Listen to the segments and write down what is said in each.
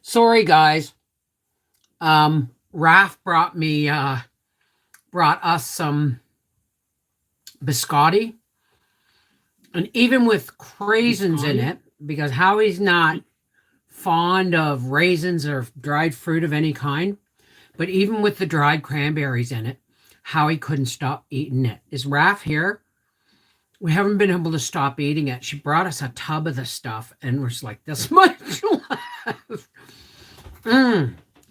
Sorry, guys. Raph brought us some biscotti, and even with raisins in it, because Howie's not fond of raisins or dried fruit of any kind, but even with the dried cranberries in it, Howie couldn't stop eating it. Is Raph here? We haven't been able to stop eating it. She brought us a tub of the stuff, and we're just like, this much left.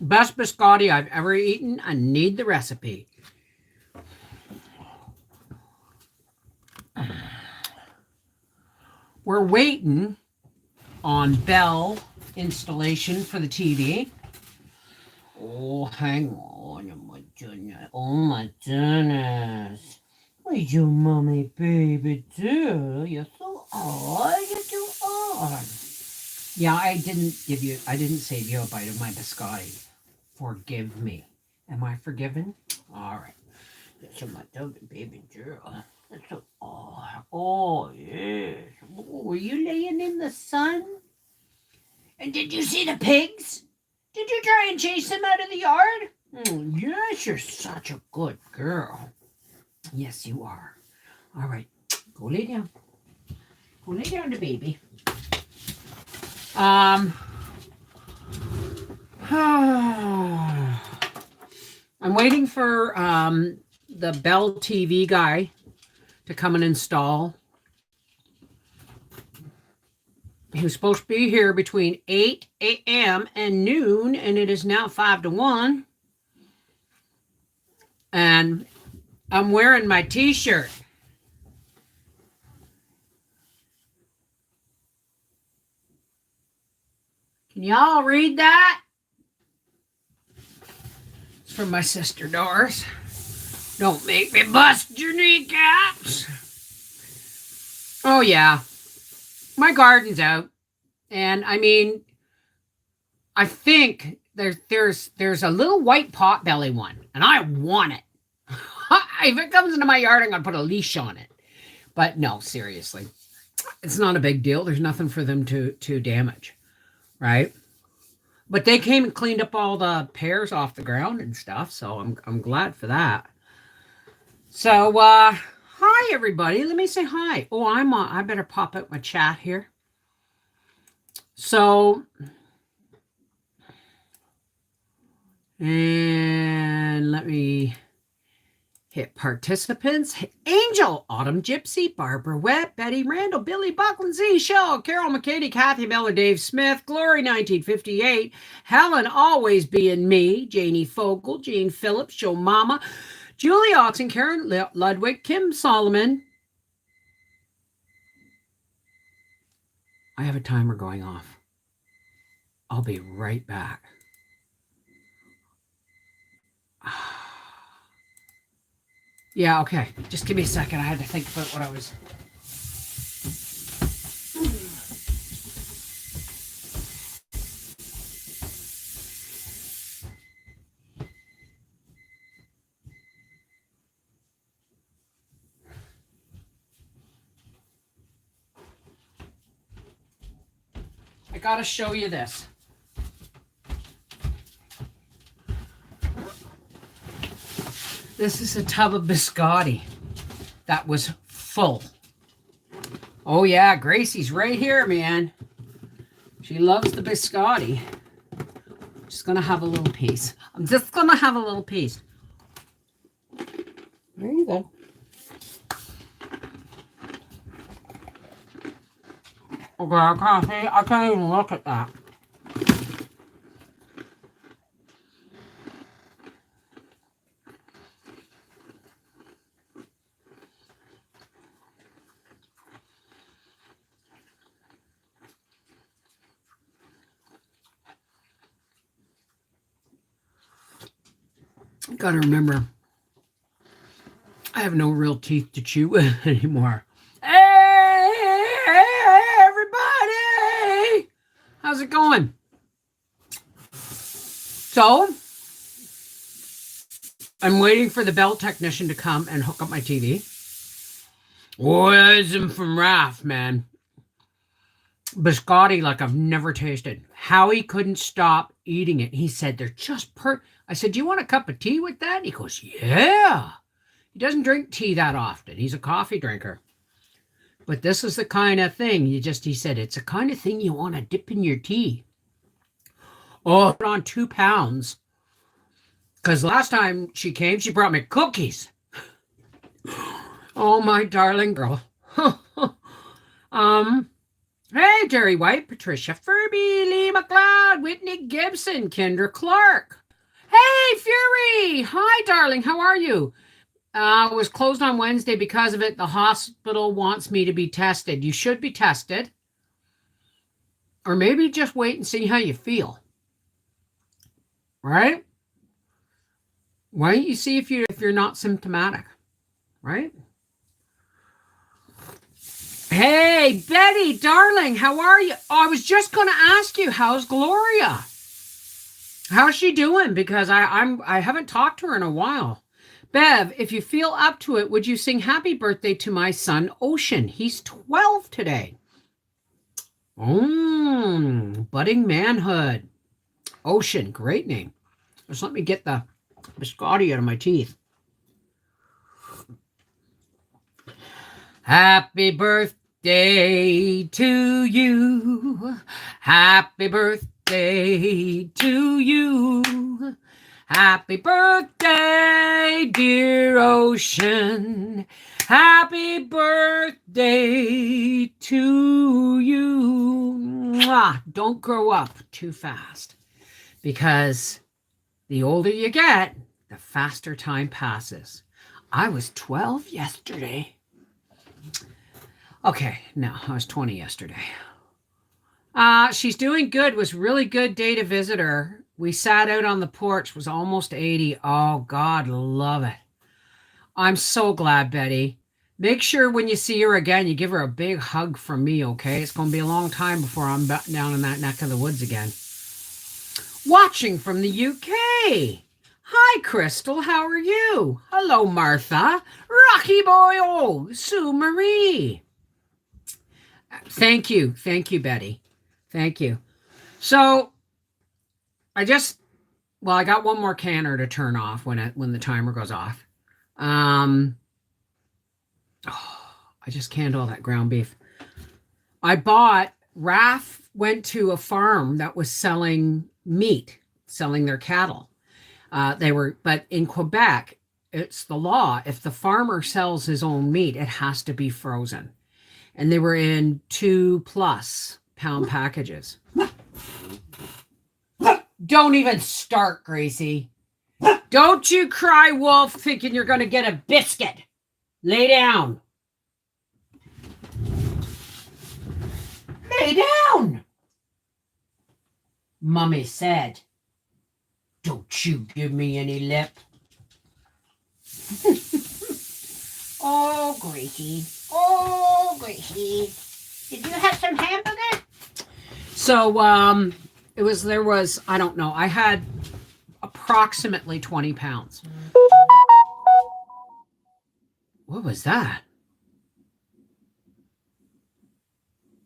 Best biscotti I've ever eaten. I need the recipe. We're waiting on Bell installation for the TV. Oh, hang on. Oh, my goodness. Oh, my goodness. What did your mommy baby do? You're so odd. You're too odd. Yeah, I didn't save you a bite of my biscotti. Forgive me. Am I forgiven? All right. That's my baby girl. That's so odd. Oh, yes. Oh, were you laying in the sun? And did you see the pigs? Did you try and chase them out of the yard? Oh, yes, you're such a good girl. Yes, you are. All right, go lay down. Go lay down to baby. I'm waiting for the Bell TV guy to come and install. He was supposed to be here between 8 a.m. and noon, and it is now 5 to 1. And I'm wearing my t-shirt. Can y'all read that? It's from my sister Doris. Don't make me bust your kneecaps. Oh, yeah. My garden's out. And I mean, I think there's a little white potbelly one, and I want it. If it comes into my yard, I'm going to put a leash on it. But no, seriously. It's not a big deal. There's nothing for them to damage, right? But they came and cleaned up all the pears off the ground and stuff, so I'm glad for that. So, hi, everybody. Let me say hi. Oh, I better pop out my chat here. So, and let me hit participants. Angel, Autumn Gypsy, Barbara Webb, Betty Randall, Billy Buckland, Z Shaw, Carol McCady, Kathy Miller, Dave Smith, Glory 1958, Helen Always Being Me, Janie Fogel, Jane Phillips, Joe Mama, Julie Oxen, Karen Ludwig, Kim Solomon. I have a timer going off. I'll be right back. Yeah, okay. Just give me a second. I had to think about what I was... I gotta show you this. This is a tub of biscotti that was full. Oh yeah, Gracie's right here, man. She loves the biscotti. Just gonna have a little piece. I'm just gonna have a little piece. There you go. Okay, I can't even look at that. Gotta remember, I have no real teeth to chew with anymore. Hey, everybody! How's it going? So, I'm waiting for the Bell technician to come and hook up my TV. Wisdom from Raph, man. biscotti like I've never tasted. Howie couldn't stop eating it. He said, they're just I said, do you want a cup of tea with that? He goes, yeah. He doesn't drink tea that often. He's a coffee drinker. But this is the kind of thing he said, it's the kind of thing you want to dip in your tea. Oh, on 2 pounds. Because last time she came, she brought me cookies. Oh, my darling girl. Hey, Jerry White, Patricia Furby, Lee McLeod, Whitney Gibson, Kendra Clark. Hey, Fury. Hi, darling. How are you? Was closed on Wednesday because of it. The hospital wants me to be tested. You should be tested. Or maybe just wait and see how you feel. Right? Why don't you see if you're not symptomatic? Right? Hey, Betty, darling, how are you? Oh, I was just going to ask you, how's Gloria? How's she doing? Because I haven't talked to her in a while. Bev, if you feel up to it, would you sing happy birthday to my son, Ocean? He's 12 today. Budding manhood. Ocean, great name. Just let me get the biscotti out of my teeth. Happy birthday to you. Happy birthday to you. Happy birthday, dear Ocean. Happy birthday to you. Mwah. Don't grow up too fast, because the older you get, the faster time passes. I was 12 yesterday. Okay, no, I was 20 yesterday. She's doing good. Was really good day to visit her. We sat out on the porch. Was almost 80. Oh, God, love it. I'm so glad, Betty. Make sure when you see her again, you give her a big hug from me, okay? It's going to be a long time before I'm down in that neck of the woods again. Watching from the UK. Hi, Crystal. How are you? Hello, Martha. Rocky Boy. Oh, Sue Marie. Thank you. Thank you, Betty. Thank you. So I got one more canner to turn off when the timer goes off. I just canned all that ground beef. Raph went to a farm that was selling meat, selling their cattle. But in Quebec, it's the law. If the farmer sells his own meat, it has to be frozen. And they were in 2+ pound packages. Don't even start, Gracie. Don't you cry wolf thinking you're going to get a biscuit. Lay down. Lay down. Mummy said, don't you give me any lip. Oh, Gracie. Oh, Gracie. Did you have some hamburger? So, I don't know. I had approximately 20 pounds. What was that?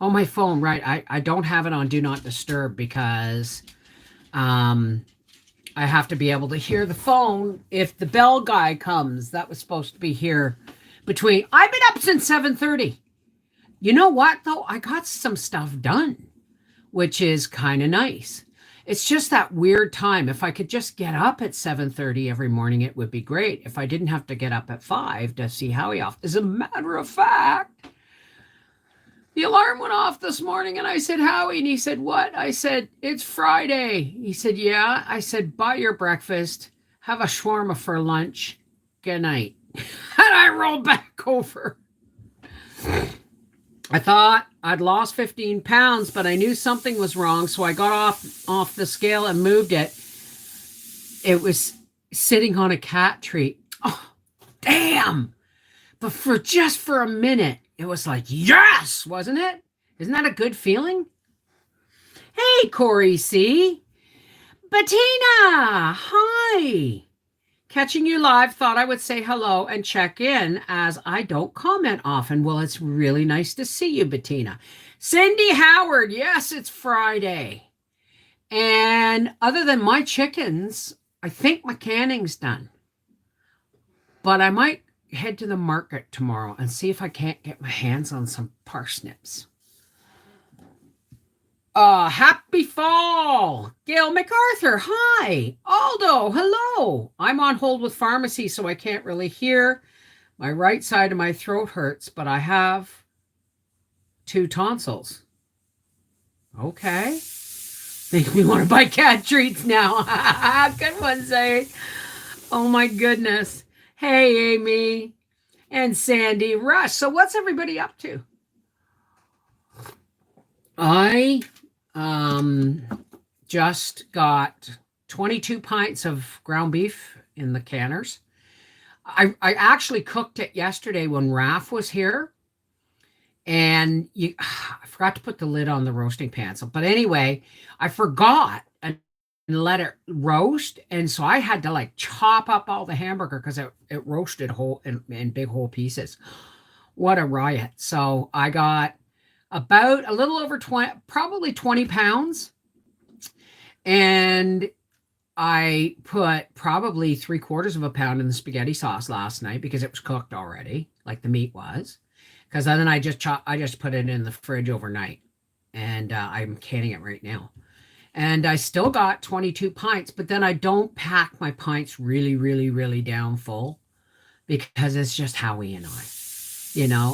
Oh, my phone, right. I don't have it on Do Not Disturb because I have to be able to hear the phone if the bell guy comes. That was supposed to be here I've been up since 7:30. You know what, though? I got some stuff done, which is kind of nice. It's just that weird time. If I could just get up at 7:30 every morning, it would be great. If I didn't have to get up at 5 to see Howie off. As a matter of fact, the alarm went off this morning and I said, Howie, and he said, what? I said, it's Friday. He said, yeah. I said, buy your breakfast, have a shawarma for lunch. Good night. And I rolled back over. I thought I'd lost 15 pounds, but I knew something was wrong. So I got off the scale and moved it. It was sitting on a cat treat. Oh, damn. But for a minute, it was like, yes, wasn't it? Isn't that a good feeling? Hey, Corey C. Bettina, hi. Catching you live, thought I would say hello and check in as I don't comment often. Well, it's really nice to see you, Bettina. Cindy Howard, yes, it's Friday. And other than my chickens, I think my canning's done. But I might head to the market tomorrow and see if I can't get my hands on some parsnips. Happy fall. Gail MacArthur, hi. Aldo, hello. I'm on hold with pharmacy, so I can't really hear. My right side of my throat hurts, but I have 2 tonsils. Okay. Make me want to buy cat treats now. Good one, Zay. Oh my goodness. Hey, Amy and Sandy Rush. So what's everybody up to? I just got 22 pints of ground beef in the canners. I actually cooked it yesterday when Raph was here. And I forgot to put the lid on the roasting pan. But anyway, I forgot and let it roast. And so I had to like chop up all the hamburger because it roasted whole in big whole pieces. What a riot. So I got about a little over 20, probably 20 pounds. And I put probably 3/4 of a pound in the spaghetti sauce last night because it was cooked already, like the meat was. Because then I just put it in the fridge overnight. And I'm canning it right now. And I still got 22 pints, but then I don't pack my pints really, really, really down full because it's just Howie and I.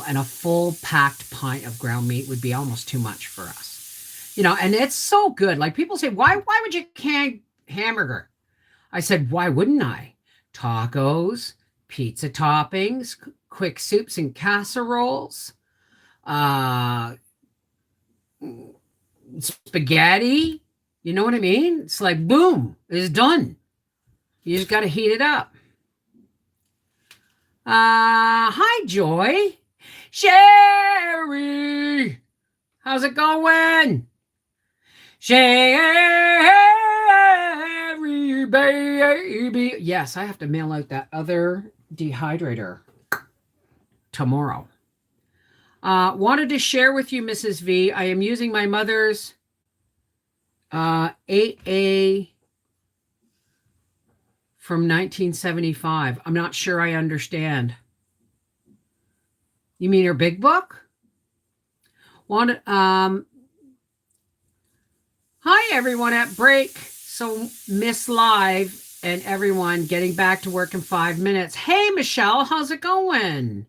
And a full packed pint of ground meat would be almost too much for us. And it's so good. Like people say, why would you can hamburger? I said, why wouldn't I? Tacos, pizza toppings, quick soups and casseroles, spaghetti. You know what I mean? It's like, boom, it's done. You just got to heat it up. Hi, Joy. Sherry. How's it going? Sherry, baby. Yes, I have to mail out that other dehydrator tomorrow. Wanted to share with you, Mrs. V. I am using my mother's 8A from 1975. I'm not sure I understand. You mean her big book? Hi, everyone at break. So Miss Live and everyone getting back to work in 5 minutes. Hey, Michelle, how's it going?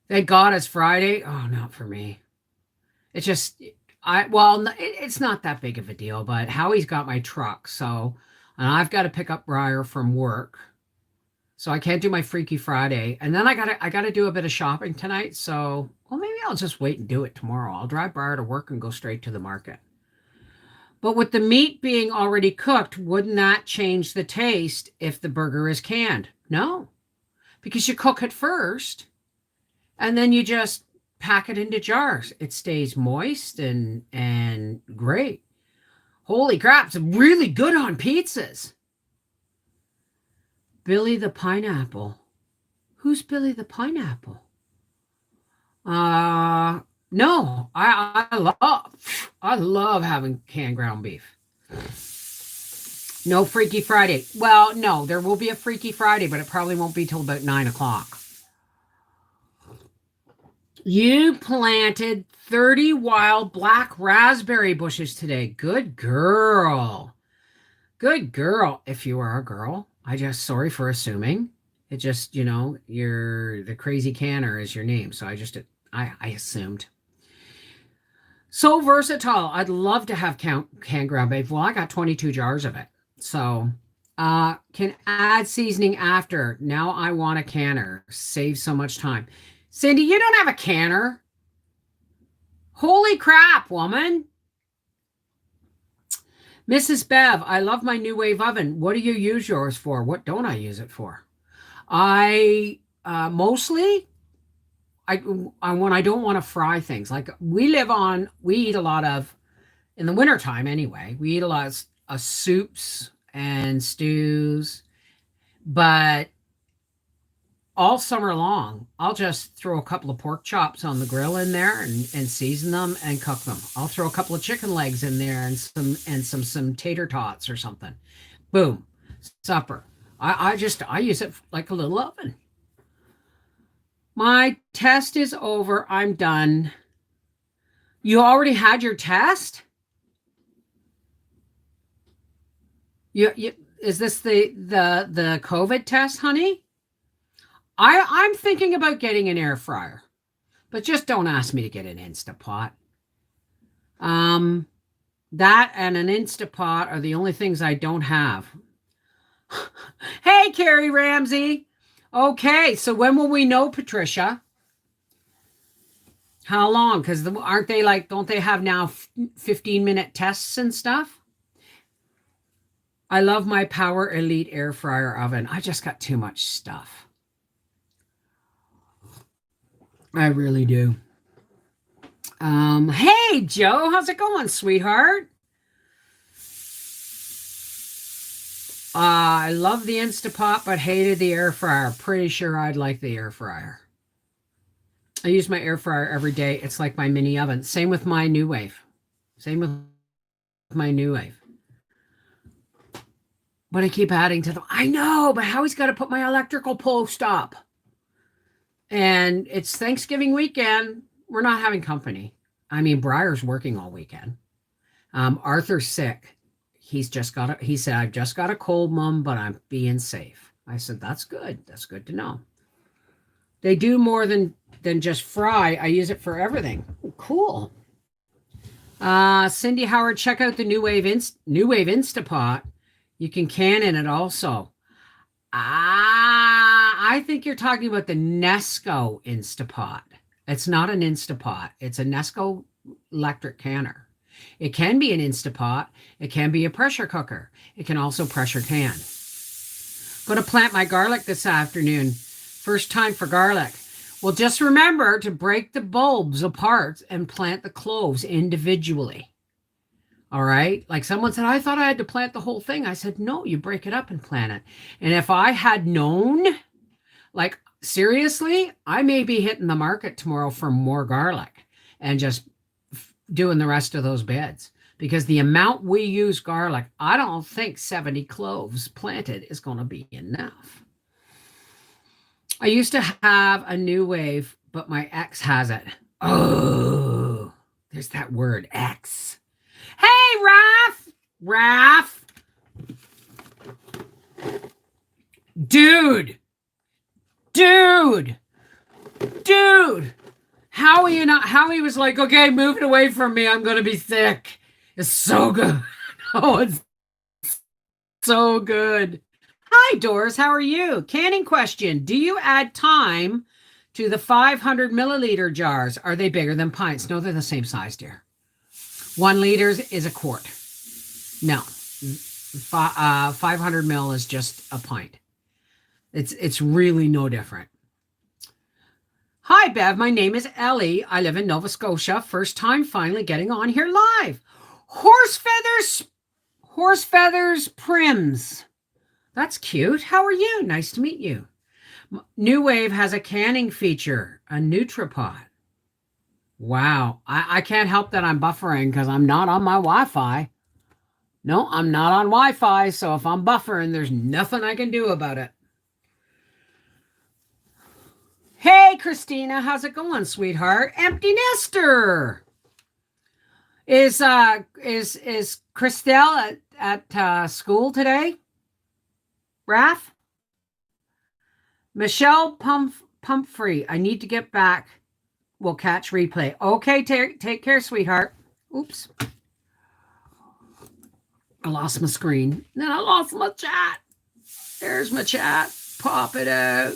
Thank God it's Friday. Oh, not for me. It's just, it's not that big of a deal, but Howie's got my truck. So, and I've got to pick up Briar from work. So I can't do my Freaky Friday. And then I gotta do a bit of shopping tonight. So, well, maybe I'll just wait and do it tomorrow. I'll drive Briar to work and go straight to the market. But with the meat being already cooked, wouldn't that change the taste if the burger is canned? No, because you cook it first and then you just pack it into jars. It stays moist and great. Holy crap, it's really good on pizzas. Billy the Pineapple. Who's Billy the Pineapple? No, I love having canned ground beef. No Freaky Friday. Well, no, there will be a Freaky Friday, but it probably won't be till about 9 o'clock. You planted 30 wild black raspberry bushes today. Good girl. Good girl. If you are a girl, sorry for assuming. It just, you're the crazy canner is your name. So I assumed. So versatile. I'd love to have canned ground beef. Well, I got 22 jars of it. So can add seasoning after. Now I want a canner. Save so much time. Cindy, you don't have a canner. Holy crap, woman. Mrs. Bev, I love my new wave oven. What do you use yours for? What don't I use it for? I mostly when I don't want to fry things. Like we eat a lot of, in the wintertime anyway, we eat a lot of soups and stews But all summer long, I'll just throw a couple of pork chops on the grill in there and season them and cook them. I'll throw a couple of chicken legs in there and some tater tots or something. Boom, supper. I use it like a little oven. My test is over. I'm done. You already had your test? You is this the COVID test, honey? I'm thinking about getting an air fryer, but just don't ask me to get an Instapot. Um, that and an Instapot are the only things I don't have. Hey, Carrie Ramsey. Okay, so when will we know, Patricia? How long? Because aren't they like, don't they have now 15-minute tests and stuff? I love my Power Elite air fryer oven. I just got too much stuff. I really do. Hey, Joe, how's it going, sweetheart? I love the Instapot, but hated the air fryer. Pretty sure I'd like the air fryer. I use my air fryer every day. It's like my mini oven. Same with my New Wave. Same with my New Wave. But I keep adding to them. I know, but Howie's got to put my electrical post up. And it's Thanksgiving weekend. We're not having company. I mean, Briar's working all weekend. Arthur's sick. He said, I've just got a cold, Mom, but I'm being safe. I said, that's good. That's good to know. They do more than just fry. I use it for everything. Cool. Cindy Howard, check out the New Wave Instapot. You can can in it also. I think you're talking about the Nesco Instapot. It's not an Instapot. It's a Nesco electric canner. It can be an Instapot. It can be a pressure cooker. It can also pressure can. Going to plant my garlic this afternoon. First time for garlic. Well, just remember to break the bulbs apart and plant the cloves individually. All right. Like someone said, I thought I had to plant the whole thing. I said, no, you break it up and plant it. And if I had known, like seriously, I may be hitting the market tomorrow for more garlic and just doing the rest of those beds, because the amount we use garlic, I don't think 70 cloves planted is going to be enough. I used to have a New Wave, but my ex has it. Oh, there's that word, ex. Hey, Raph. Dude. Howie was like, okay, move it away from me. I'm going to be sick. It's so good. Oh, it's so good. Hi, Doris. How are you? Canning question. Do you add thyme to the 500 milliliter jars? Are they bigger than pints? No, they're the same size, dear. 1 liter is a quart. No. 500 mil is just a pint. It's really no different. Hi, Bev. My name is Ellie. I live in Nova Scotia. First time finally getting on here live. Horse feathers prims. That's cute. How are you? Nice to meet you. New Wave has a canning feature, a NutriPot. Wow. I can't help that I'm buffering because I'm not on my Wi-Fi. No, I'm not on Wi-Fi. So if I'm buffering, there's nothing I can do about it. Hey, Christina, how's it going, sweetheart? Empty nester. Is Christelle at school today? Raph? Michelle Pumphrey, I need to get back. We'll catch replay. Okay, take care, sweetheart. Oops. I lost my screen. Then I lost my chat. There's my chat. Pop it out.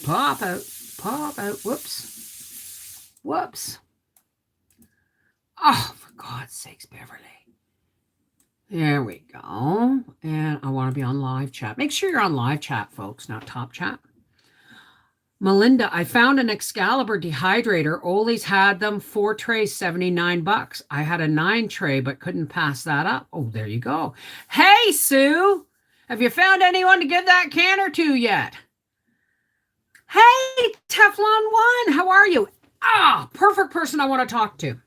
Pop out. Pop out. Whoops. Oh, for God's sakes, Beverly. There we go. And I want to be on live chat. Make sure you're on live chat, folks, not top chat. Melinda, I found an Excalibur dehydrator. Ollie's had them, 4 trays, $79. I had a 9 tray, but couldn't pass that up. Oh, there you go. Hey, Sue. Have you found anyone to give that canner to yet? Hey, Teflon One, how are you? Perfect person I want to talk to.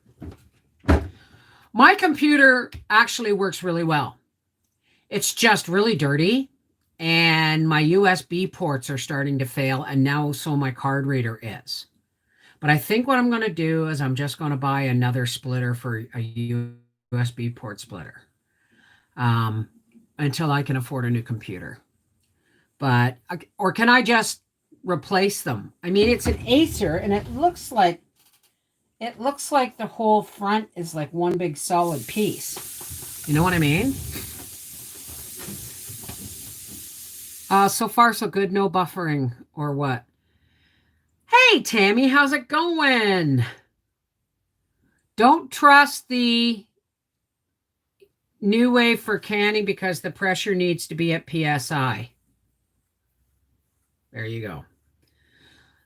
My computer actually works really well. It's just really dirty, and my USB ports are starting to fail, and now so my card reader is. But I think what I'm going to do is I'm just going to buy another splitter for a USB port splitter until I can afford a new computer. But, or can I just replace them? I mean, it's an Acer, and it looks like the whole front is like one big solid piece. You know what I mean? So far so good, no buffering or what? Hey, Tammy, how's it going? Don't trust the new way for canning because the pressure needs to be at PSI. There you go.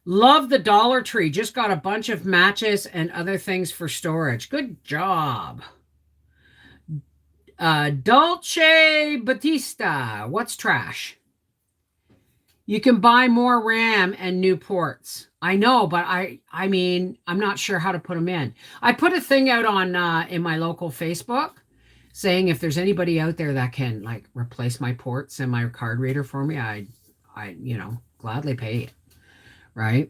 Love the Dollar Tree. Just got a bunch of matches and other things for storage. Good job. Dolce Batista. What's trash? You can buy more RAM and new ports. I know, but I mean, I'm not sure how to put them in. I put a thing out on in my local Facebook saying if there's anybody out there that can like replace my ports and my card reader for me, I gladly pay it. Right?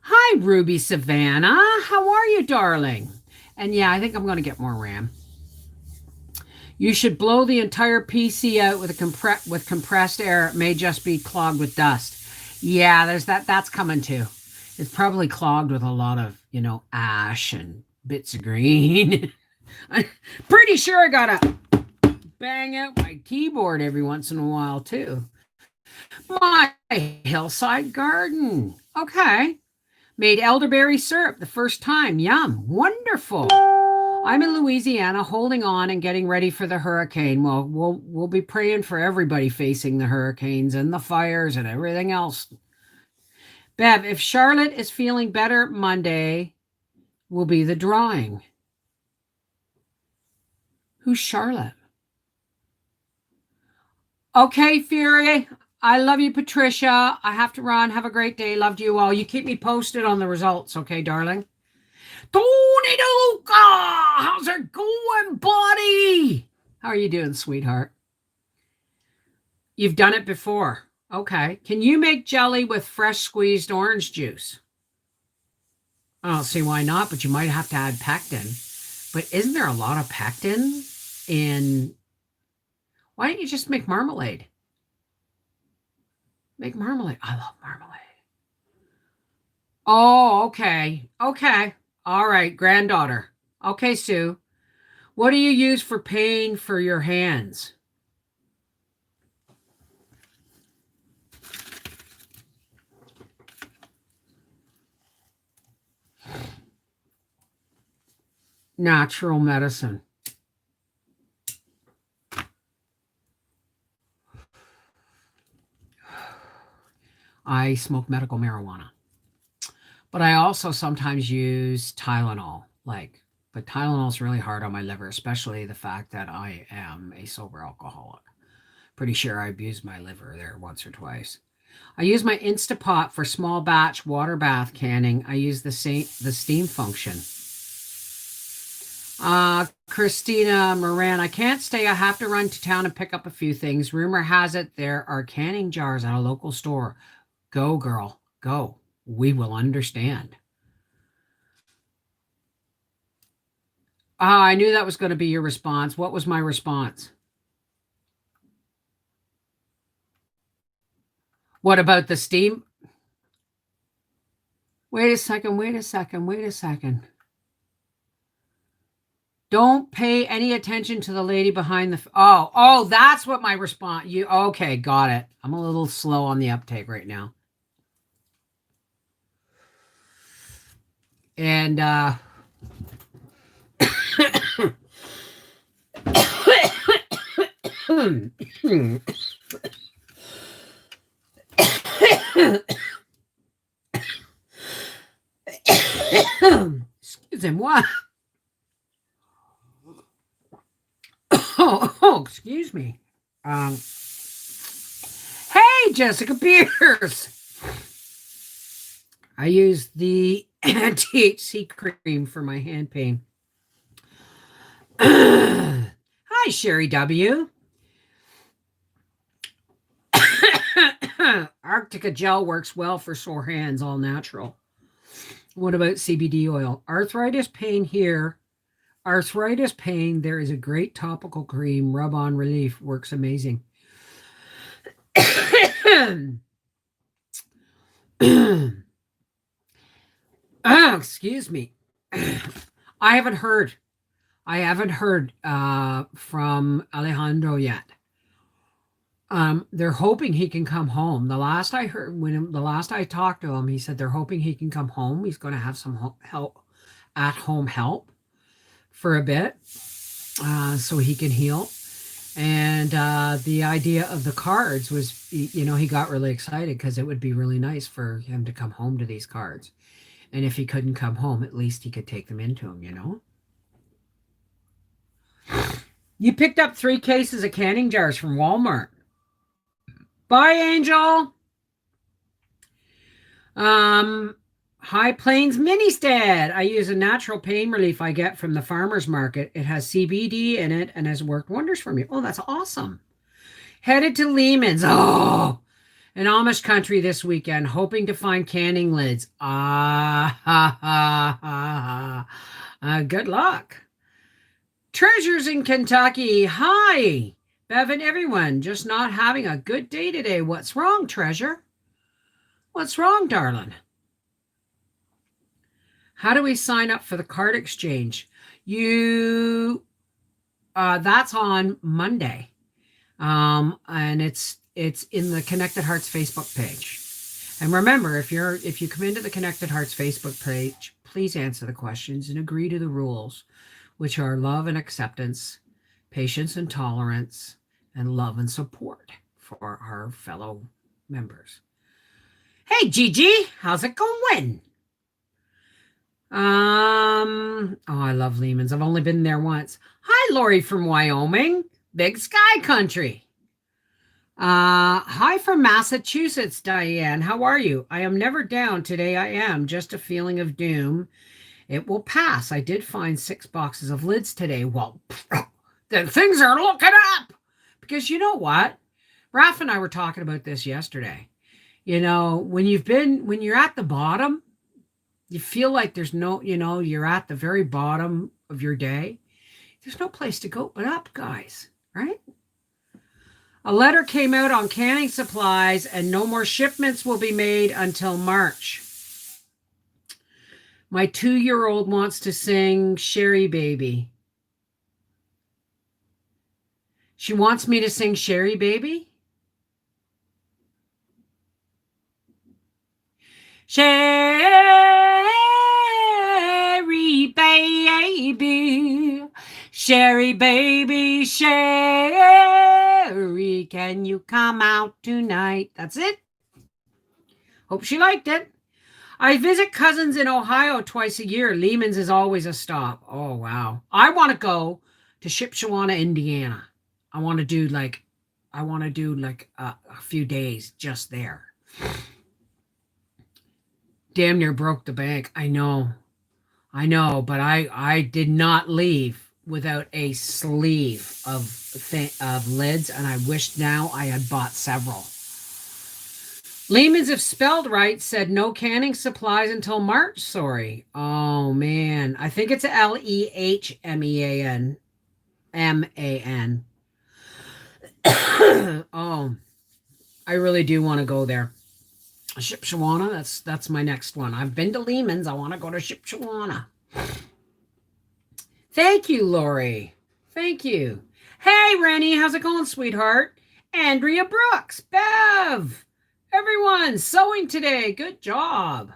Hi, Ruby Savannah. How are you, darling? And yeah, I think I'm going to get more RAM. You should blow the entire PC out with compressed air. It may just be clogged with dust. Yeah, there's that. That's coming too. It's probably clogged with a lot of, ash and bits of green. I'm pretty sure I gotta bang out my keyboard every once in a while too. My hillside garden. Okay. Made elderberry syrup the first time. Yum. Wonderful. I'm in Louisiana holding on and getting ready for the hurricane. Well, we'll be praying for everybody facing the hurricanes and the fires and everything else. Bev, if Charlotte is feeling better, Monday will be the drawing. Who's Charlotte? Okay, Fury. I love you, Patricia. I have to run. Have a great day. Loved you all. You keep me posted on the results, okay, darling? Tony DeLuca! How's it going, buddy? How are you doing, sweetheart? You've done it before. Okay. Can you make jelly with fresh squeezed orange juice? I don't see why not, but you might have to add pectin. But isn't there a lot of pectin in... Why don't you just make marmalade? Make marmalade. I love marmalade. Oh, okay. Okay. All right, granddaughter. Okay, Sue. What do you use for pain for your hands? Natural medicine. I smoke medical marijuana. But I also sometimes use Tylenol. But Tylenol is really hard on my liver, especially the fact that I am a sober alcoholic. Pretty sure I abused my liver there once or twice. I use my Instapot for small batch water bath canning. I use the steam function. Christina Moran, I can't stay. I have to run to town and pick up a few things. Rumor has it there are canning jars at a local store. Go, girl, go. We will understand. I knew that was going to be your response. What was my response? What about the steam? Wait a second. Don't pay any attention to the lady behind the... Oh, that's what my response... Okay, got it. I'm a little slow on the uptake right now. And, excusez-moi. Excuse me. Hey, Jessica Pierce. I use the THC cream for my hand pain. Hi, Sherry W. Arctica gel works well for sore hands, all natural. What about CBD oil? Arthritis pain here. Arthritis pain, there is a great topical cream, rub on relief, works amazing. Excuse me. I haven't heard from Alejandro yet. They're hoping he can come home. The last I talked to him, he said they're hoping he can come home. He's going to have some at home help for a bit, so he can heal. And the idea of the cards was, he got really excited because it would be really nice for him to come home to these cards. And if he couldn't come home, at least he could take them into him, You picked up 3 cases of canning jars from Walmart. Bye, Angel. High Plains Ministad. I use a natural pain relief I get from the farmer's market. It has CBD in it and has worked wonders for me. Oh, that's awesome. Headed to Lehman's. Oh, in Amish country this weekend, hoping to find canning lids. Good luck. Treasures in Kentucky. Hi, Bev and everyone. Just not having a good day today. What's wrong, Treasure? What's wrong, darling? How do we sign up for the card exchange? That's on Monday. And it's in the Connected Hearts Facebook page. And remember, if you come into the Connected Hearts Facebook page, please answer the questions and agree to the rules, which are love and acceptance, patience and tolerance, and love and support for our fellow members. Hey, Gigi, how's it going? I love Lehman's. I've only been there once. Hi, Lori from Wyoming, Big Sky Country. Hi from Massachusetts, Diane. How are you? I am never down. Today I am. Just a feeling of doom. It will pass. I did find 6 boxes of lids today. Well, then things are looking up. Because you know what? Raph and I were talking about this yesterday. When you're at the bottom, you feel like there's no, you're at the very bottom of your day. There's no place to go but up, guys, right? A letter came out on canning supplies and no more shipments will be made until March. My 2-year-old wants to sing Sherry Baby. She wants me to sing Sherry Baby? Sherry baby, Sherry baby, Sherry, can you come out tonight? That's it. Hope she liked it. I visit cousins in Ohio twice a year. Lehman's is always a stop. Oh, wow. I want to go to Shipshewana, Indiana. I want to do like a few days just there. Damn near broke the bank. I know, but I did not leave without a sleeve of lids, and I wish now I had bought several. Lehman's, if spelled right, said no canning supplies until March. Sorry. Oh man, I think it's Lehmean. MAN. Oh, I really do want to go there. Shipshewana, that's my next one. I've been to Lehman's. I want to go to Shipshewana. Thank you, Lori. Thank you. Hey, Rennie, how's it going, sweetheart? Andrea Brooks, Bev, everyone sewing today. Good job.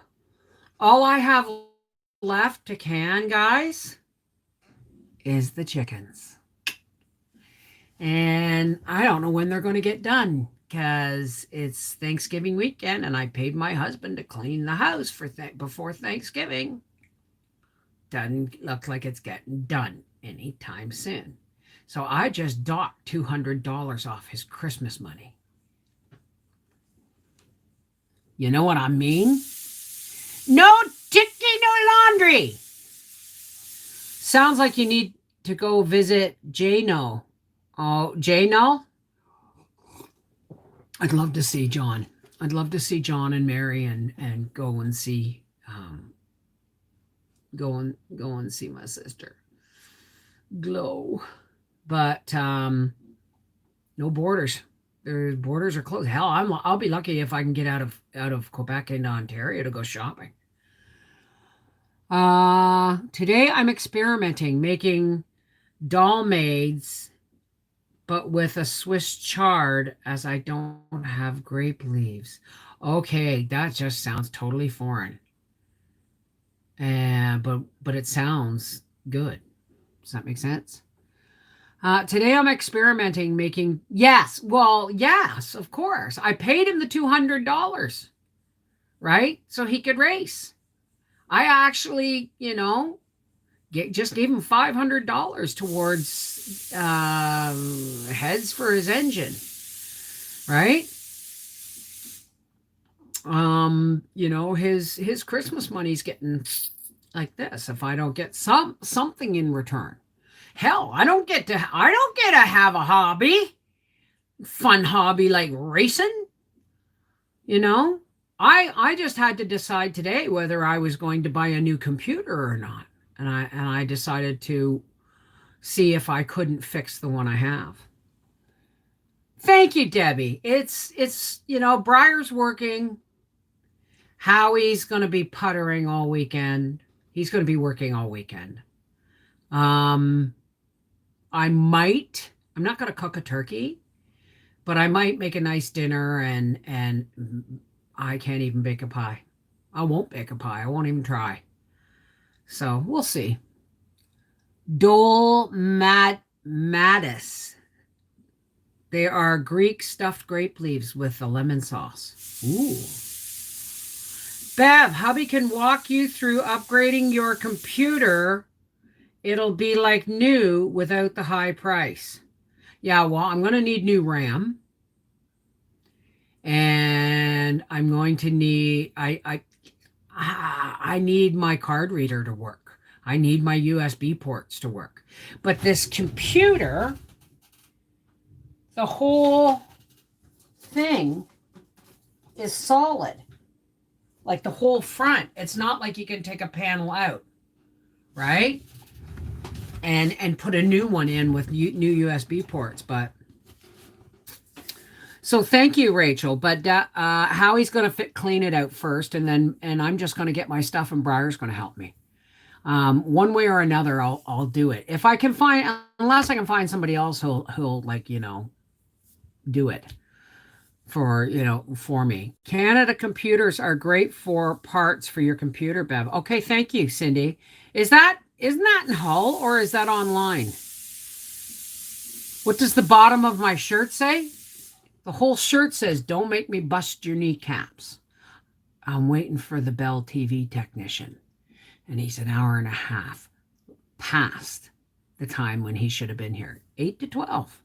All I have left to can, guys, is the chickens. And I don't know when they're going to get done, because it's Thanksgiving weekend and I paid my husband to clean the house before Thanksgiving. Doesn't look like it's getting done anytime soon. So I just docked $200 off his Christmas money. You know what I mean? No ticky, no laundry. Sounds like you need to go visit Jano. Oh, Jano? I'd love to see John. I'd love to see John and Mary and go and see go and see my sister. Glow. But no borders. The borders are closed. Hell, I'll be lucky if I can get out of Quebec into Ontario to go shopping. Today I'm experimenting making doll maids, but with a Swiss chard as I don't have grape leaves. Okay, that just sounds totally foreign. And but it sounds good. Does that make sense? Today I'm experimenting making yes, well, yes, of course. I paid him the $200, right? So he could race. I actually, just gave him $500 towards heads for his engine, right? His Christmas money's getting like this if I don't get something in return. Hell, I don't get to have a hobby, fun hobby like racing. I just had to decide today whether I was going to buy a new computer or not. And I decided to see if I couldn't fix the one I have. Thank you, Debbie. It's Briar's working. Howie's going to be puttering all weekend. He's going to be working all weekend. I'm not going to cook a turkey, but I might make a nice dinner and I can't even bake a pie. I won't bake a pie. I won't even try. So we'll see. Dole Mattis. They are Greek stuffed grape leaves with a lemon sauce. Ooh. Bev, hubby can walk you through upgrading your computer. It'll be like new without the high price. Yeah, well, I'm going to need new RAM. And I'm going to need, I need my card reader to work. I need my USB ports to work. But this computer, the whole thing is solid. Like the whole front. It's not like you can take a panel out, right? And put a new one in with new USB ports. But so thank you, Rachel. But Howie's going to clean it out first, and I'm just going to get my stuff, and Briar's going to help me. One way or another, I'll do it. If I can unless I can find somebody else who'll do it for me. Canada computers are great for parts for your computer, Bev. Okay, thank you, Cindy. Isn't that in Hull or is that online? What does the bottom of my shirt say? The whole shirt says, "Don't make me bust your kneecaps." I'm waiting for the Bell TV technician. And he's an hour and a half past the time when he should have been here. 8 to 12.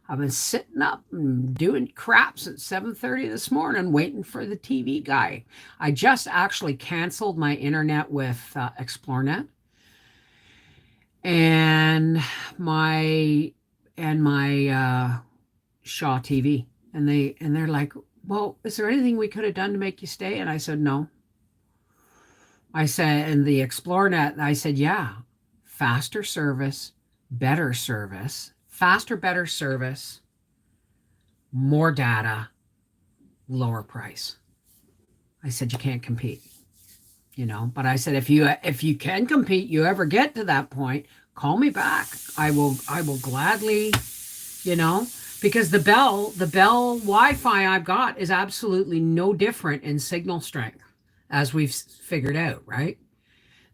I've been sitting up and doing craps at 7:30 this morning waiting for the TV guy. I just actually canceled my internet with ExploreNet and my Shaw TV. And they're like, "Well, is there anything we could have done to make you stay?" And I said, "No." I said, and the ExploreNet, I said, "Yeah, faster service, better service, faster, better service, more data, lower price." I said, "You can't compete, but I said, if you can compete, you ever get to that point, call me back. I will gladly, because the Bell Wi-Fi I've got is absolutely no different in signal strength, as we've figured out, right?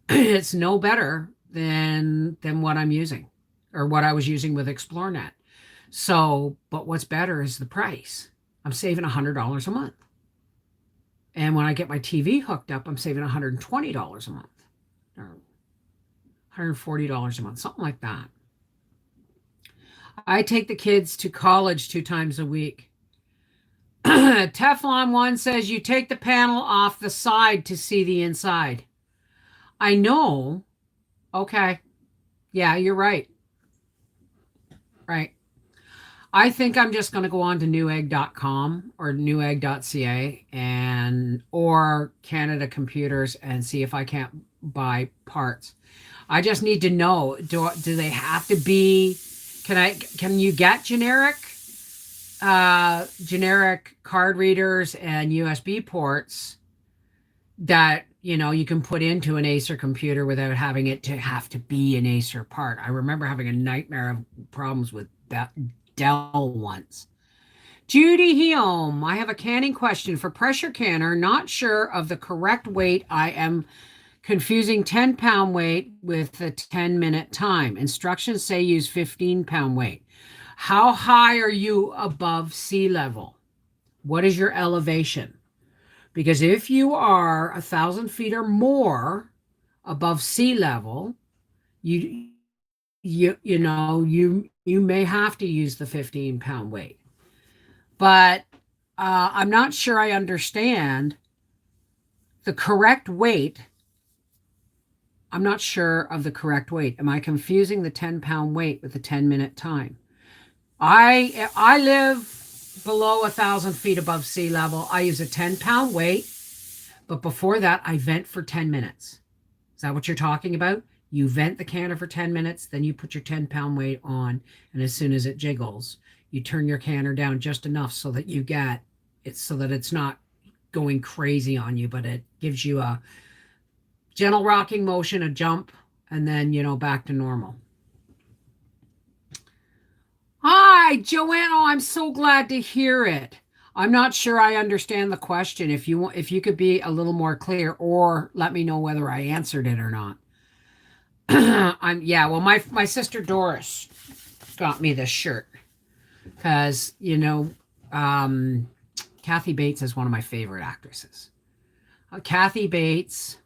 It's no better than what I'm using or what I was using with ExploreNet. So, but what's better is the price. I'm saving $100 a month. And when I get my TV hooked up, I'm saving $120 a month or $140 a month, something like that. I take the kids to college 2 times a week. Teflon 1 says you take the panel off the side to see the inside. I know. Okay. Yeah, you're right. Right. I think I'm just going to go on to newegg.com or newegg.ca and or Canada Computers and see if I can't buy parts. I just need to know, do they have to be, can you get generic card readers and USB ports that you can put into an Acer computer without having it to have to be an Acer part. I remember having a nightmare of problems with Dell once. Judy Heom, I have a canning question for pressure canner. Not sure of the correct weight. I am confusing 10-pound weight with a 10-minute time. Instructions say use 15-pound weight. How high are you above sea level? What is your elevation? Because if you are 1,000 feet or more above sea level, you you may have to use the 15-pound weight. But I'm not sure I understand the correct weight. I'm not sure of the correct weight. Am I confusing the 10-pound weight with the 10-minute time? I live below 1,000 feet above sea level. I use a 10-pound weight, but before that, I vent for 10 minutes. Is that what you're talking about? You vent the canner for 10 minutes, then you put your 10-pound weight on, and as soon as it jiggles, you turn your canner down just enough so that you get it, so that it's not going crazy on you, but it gives you a gentle rocking motion, a jump, and then, back to normal. Hi, Joanne. Oh, I'm so glad to hear it. I'm not sure I understand the question. If you could be a little more clear or let me know whether I answered it or not. Well, my sister Doris got me this shirt because, Kathy Bates is one of my favorite actresses. Kathy Bates,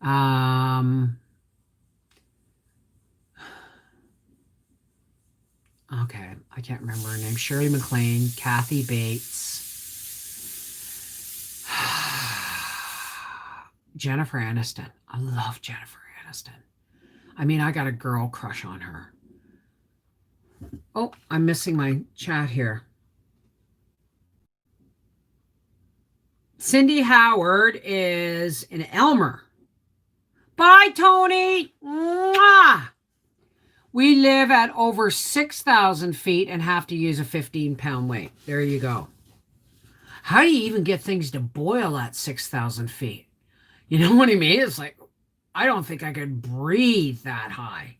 okay, I can't remember her name. Shirley MacLaine, Kathy Bates, Jennifer Aniston. I love Jennifer Aniston. I mean, I got a girl crush on her. Oh, I'm missing my chat here. Cindy Howard is in Elmer. Bye, Tony. Mwah! We live at over 6,000 feet and have to use a 15-pound weight. There you go. How do you even get things to boil at 6,000 feet? You know what I mean? It's like, I don't think I could breathe that high.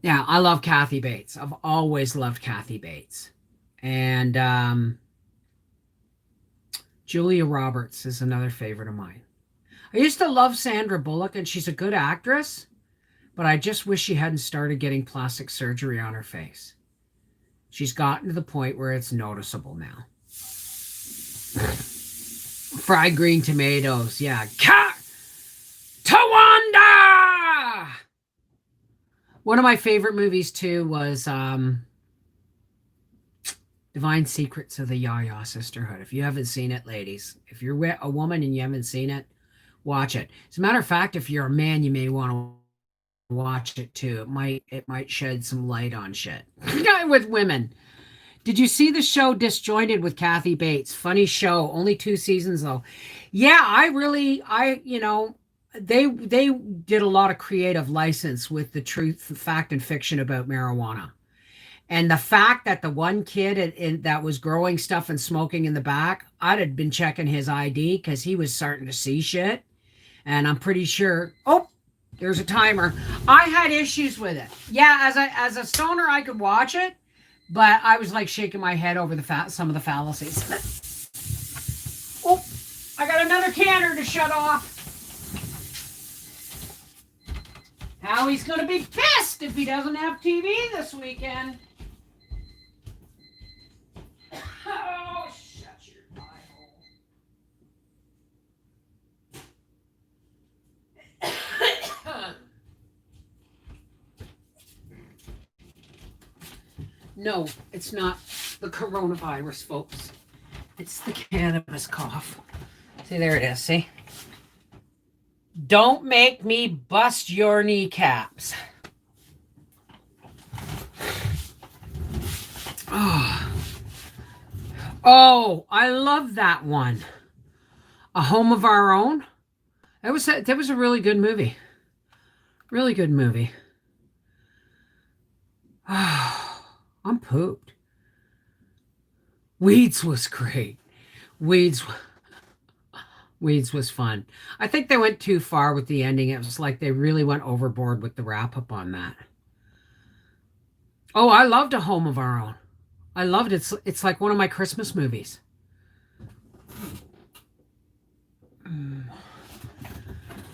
Yeah, I love Kathy Bates. I've always loved Kathy Bates. And Julia Roberts is another favorite of mine. I used to love Sandra Bullock, and she's a good actress, but I just wish she hadn't started getting plastic surgery on her face. She's gotten to the point where it's noticeable now. Fried green tomatoes, yeah. Tawanda! One of my favorite movies, too, was Divine Secrets of the Yaya Sisterhood. If you haven't seen it, ladies, if you're a woman and you haven't seen it, watch it. As a matter of fact, if you're a man, you may want to watch it too. It might shed some light on shit with women. Did you see the show Disjointed with Kathy Bates? Funny show. Only 2 seasons though. Yeah, they did a lot of creative license with the truth, fact, and fiction about marijuana. And the fact that the one kid that was growing stuff and smoking in the back, I'd have been checking his ID because he was starting to see shit. And I'm pretty sure. Oh, there's a timer. I had issues with it. Yeah, as a stoner, I could watch it, but I was like shaking my head over some of the fallacies. Oh, I got another canner to shut off. Howie's gonna be pissed if he doesn't have TV this weekend. Oh, shut your pie hole. No, it's not the coronavirus, folks. It's the cannabis cough. See, there it is. See? Don't make me bust your kneecaps. Oh, I love that one. A Home of Our Own. That was a really good movie. Really good movie. I'm pooped. Weeds was great. Weeds was fun. I think they went too far with the ending. It was like they really went overboard with the wrap up on that. Oh, I loved A Home of Our Own. I loved it. It's like one of my Christmas movies.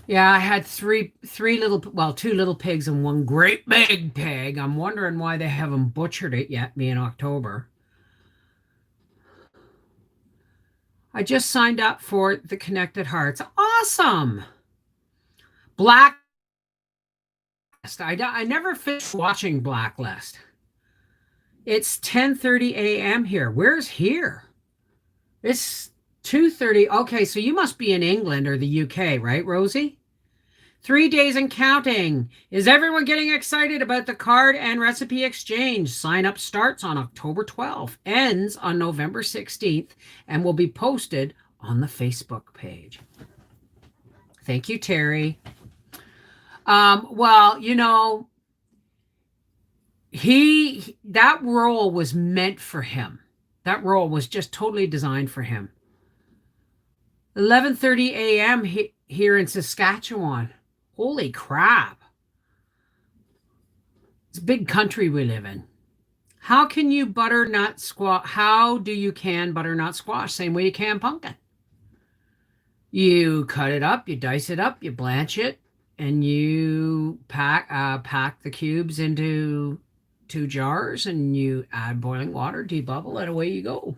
Yeah, I had two little pigs and one great big pig. I'm wondering why they haven't butchered it yet, me in October. I just signed up for the Connected Hearts. Awesome. Blacklist. I never finished watching Blacklist. It's 10:30 a.m. here. Where's here? It's 2:30. Okay, so you must be in England or the UK, right, Rosie? 3 days and counting. Is everyone getting excited about the card and recipe exchange? Sign up starts on October 12th, ends on November 16th, and will be posted on the Facebook page. Thank you, Terry. Well, that role was meant for him. That role was just totally designed for him. 11:30 a.m. here in Saskatchewan. Holy crap. It's a big country we live in. How can you butternut squash? How do you can butternut squash? Same way you can pumpkin. You cut it up, you dice it up, you blanch it, and you pack the cubes into 2 jars, and you add boiling water, debubble, and away you go.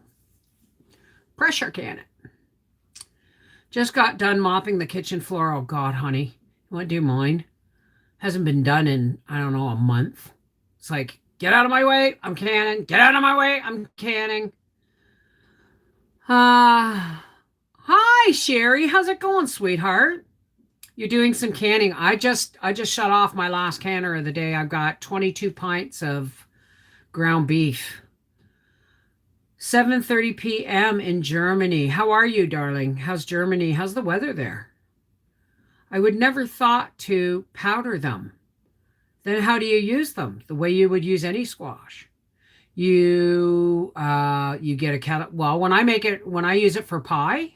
Pressure can it. Just got done mopping the kitchen floor. Oh, God, honey. You want to do mine? Hasn't been done in, I don't know, a month. It's like, get out of my way, I'm canning. Get out of my way, I'm canning. Hi, Sherry. How's it going, sweetheart? You're doing some canning. I just shut off my last canner of the day. I've got 22 pints of ground beef. 7:30 p.m. in Germany. How are you, darling? How's Germany? How's the weather there? I would never thought to powder them. Then how do you use them? The way you would use any squash. You get a kettle. Well, when I use it for pie,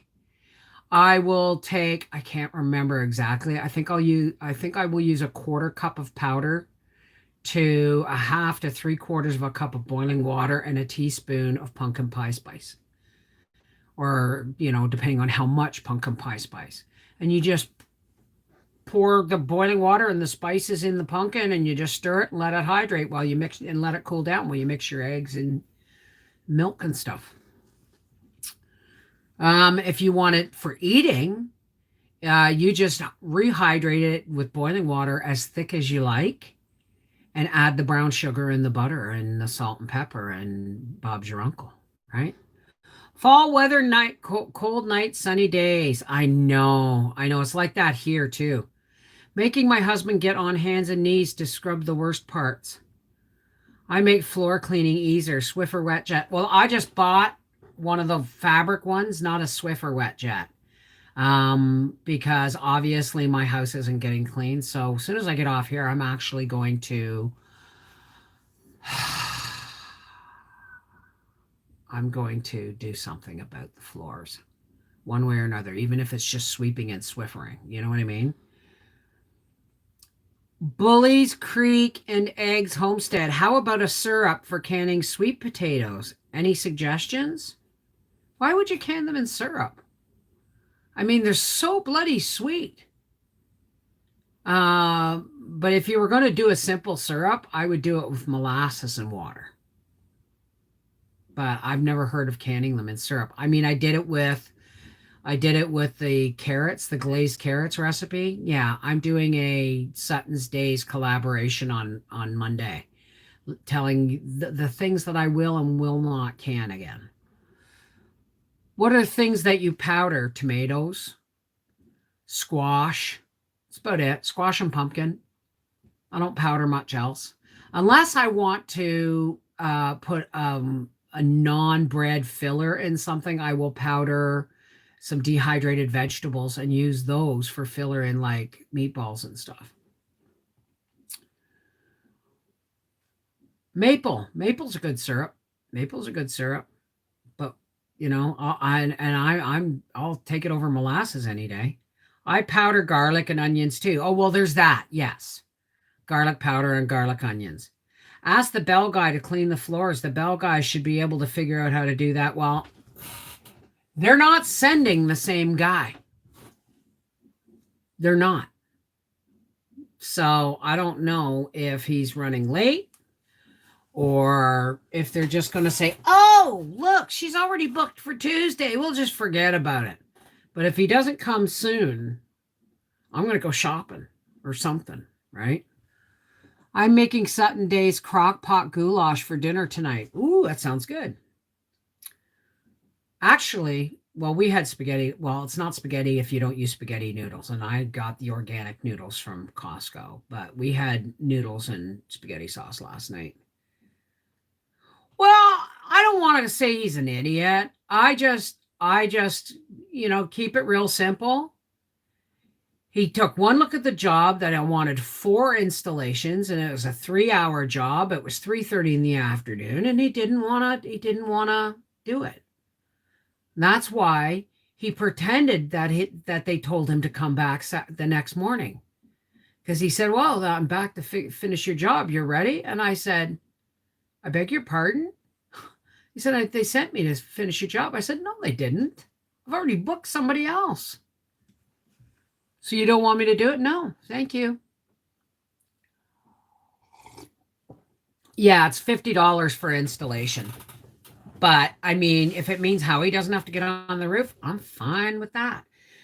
I will take, I can't remember exactly. I think I will use a 1/4 cup of powder to 1/2 to 3/4 of a cup of boiling water and a teaspoon of pumpkin pie spice. Or, depending on how much pumpkin pie spice. And you just pour the boiling water and the spices in the pumpkin, and you just stir it and let it hydrate while you mix, and let it cool down while you mix your eggs and milk and stuff. If you want it for eating, you just rehydrate it with boiling water as thick as you like, and add the brown sugar and the butter and the salt and pepper, and Bob's your uncle, right? Fall weather, night, cold nights, sunny days. I know. It's like that here too. Making my husband get on hands and knees to scrub the worst parts. I make floor cleaning easier. Swiffer wet jet. Well, I just bought one of the fabric ones, not a Swiffer wet jet, because obviously my house isn't getting clean. So as soon as I get off here, I'm actually going to do something about the floors one way or another, even if it's just sweeping and Swiffering. You know what I mean? Bullies Creek and Eggs Homestead. How about a syrup for canning sweet potatoes? Any suggestions? Why would you can them in syrup? I mean, they're so bloody sweet. But if you were going to do a simple syrup, I would do it with molasses and water. But I've never heard of canning them in syrup. I mean, I did it with the carrots, the glazed carrots recipe. Yeah, I'm doing a Sutton's Days collaboration on Monday. telling the things that I will and will not can again. What are things that you powder? Tomatoes, squash. That's about it. Squash and pumpkin. I don't powder much else. Unless I want to put a non-bread filler in something, I will powder some dehydrated vegetables and use those for filler in like meatballs and stuff. Maple's a good syrup. Maple's a good syrup, but I'll take it over molasses any day. I powder garlic and onions too. Oh well, there's that. Yes, garlic powder and garlic onions. Ask the bell guy to clean the floors. The bell guy should be able to figure out how to do that. Well, they're not sending the same guy. They're not. So I don't know if he's running late or if they're just going to say, oh, look, she's already booked for Tuesday. We'll just forget about it. But if he doesn't come soon, I'm going to go shopping or something, right? I'm making Sutton Day's crock pot goulash for dinner tonight. Ooh, that sounds good. Actually, well, we had spaghetti. Well, it's not spaghetti if you don't use spaghetti noodles. And I got the organic noodles from Costco. But we had noodles and spaghetti sauce last night. Well, I don't want to say he's an idiot. I just, keep it real simple. He took one look at the job that I wanted 4 installations, and it was a 3-hour job. It was 3:30 in the afternoon, and he didn't want to do it. And that's why he pretended that they told him to come back the next morning. Because he said, well, I'm back to finish your job. You're ready? And I said, I beg your pardon? He said, they sent me to finish your job. I said, no, they didn't. I've already booked somebody else. So you don't want me to do it? No, thank you. Yeah, it's $50 for installation. But, I mean, if it means Howie doesn't have to get on the roof, I'm fine with that.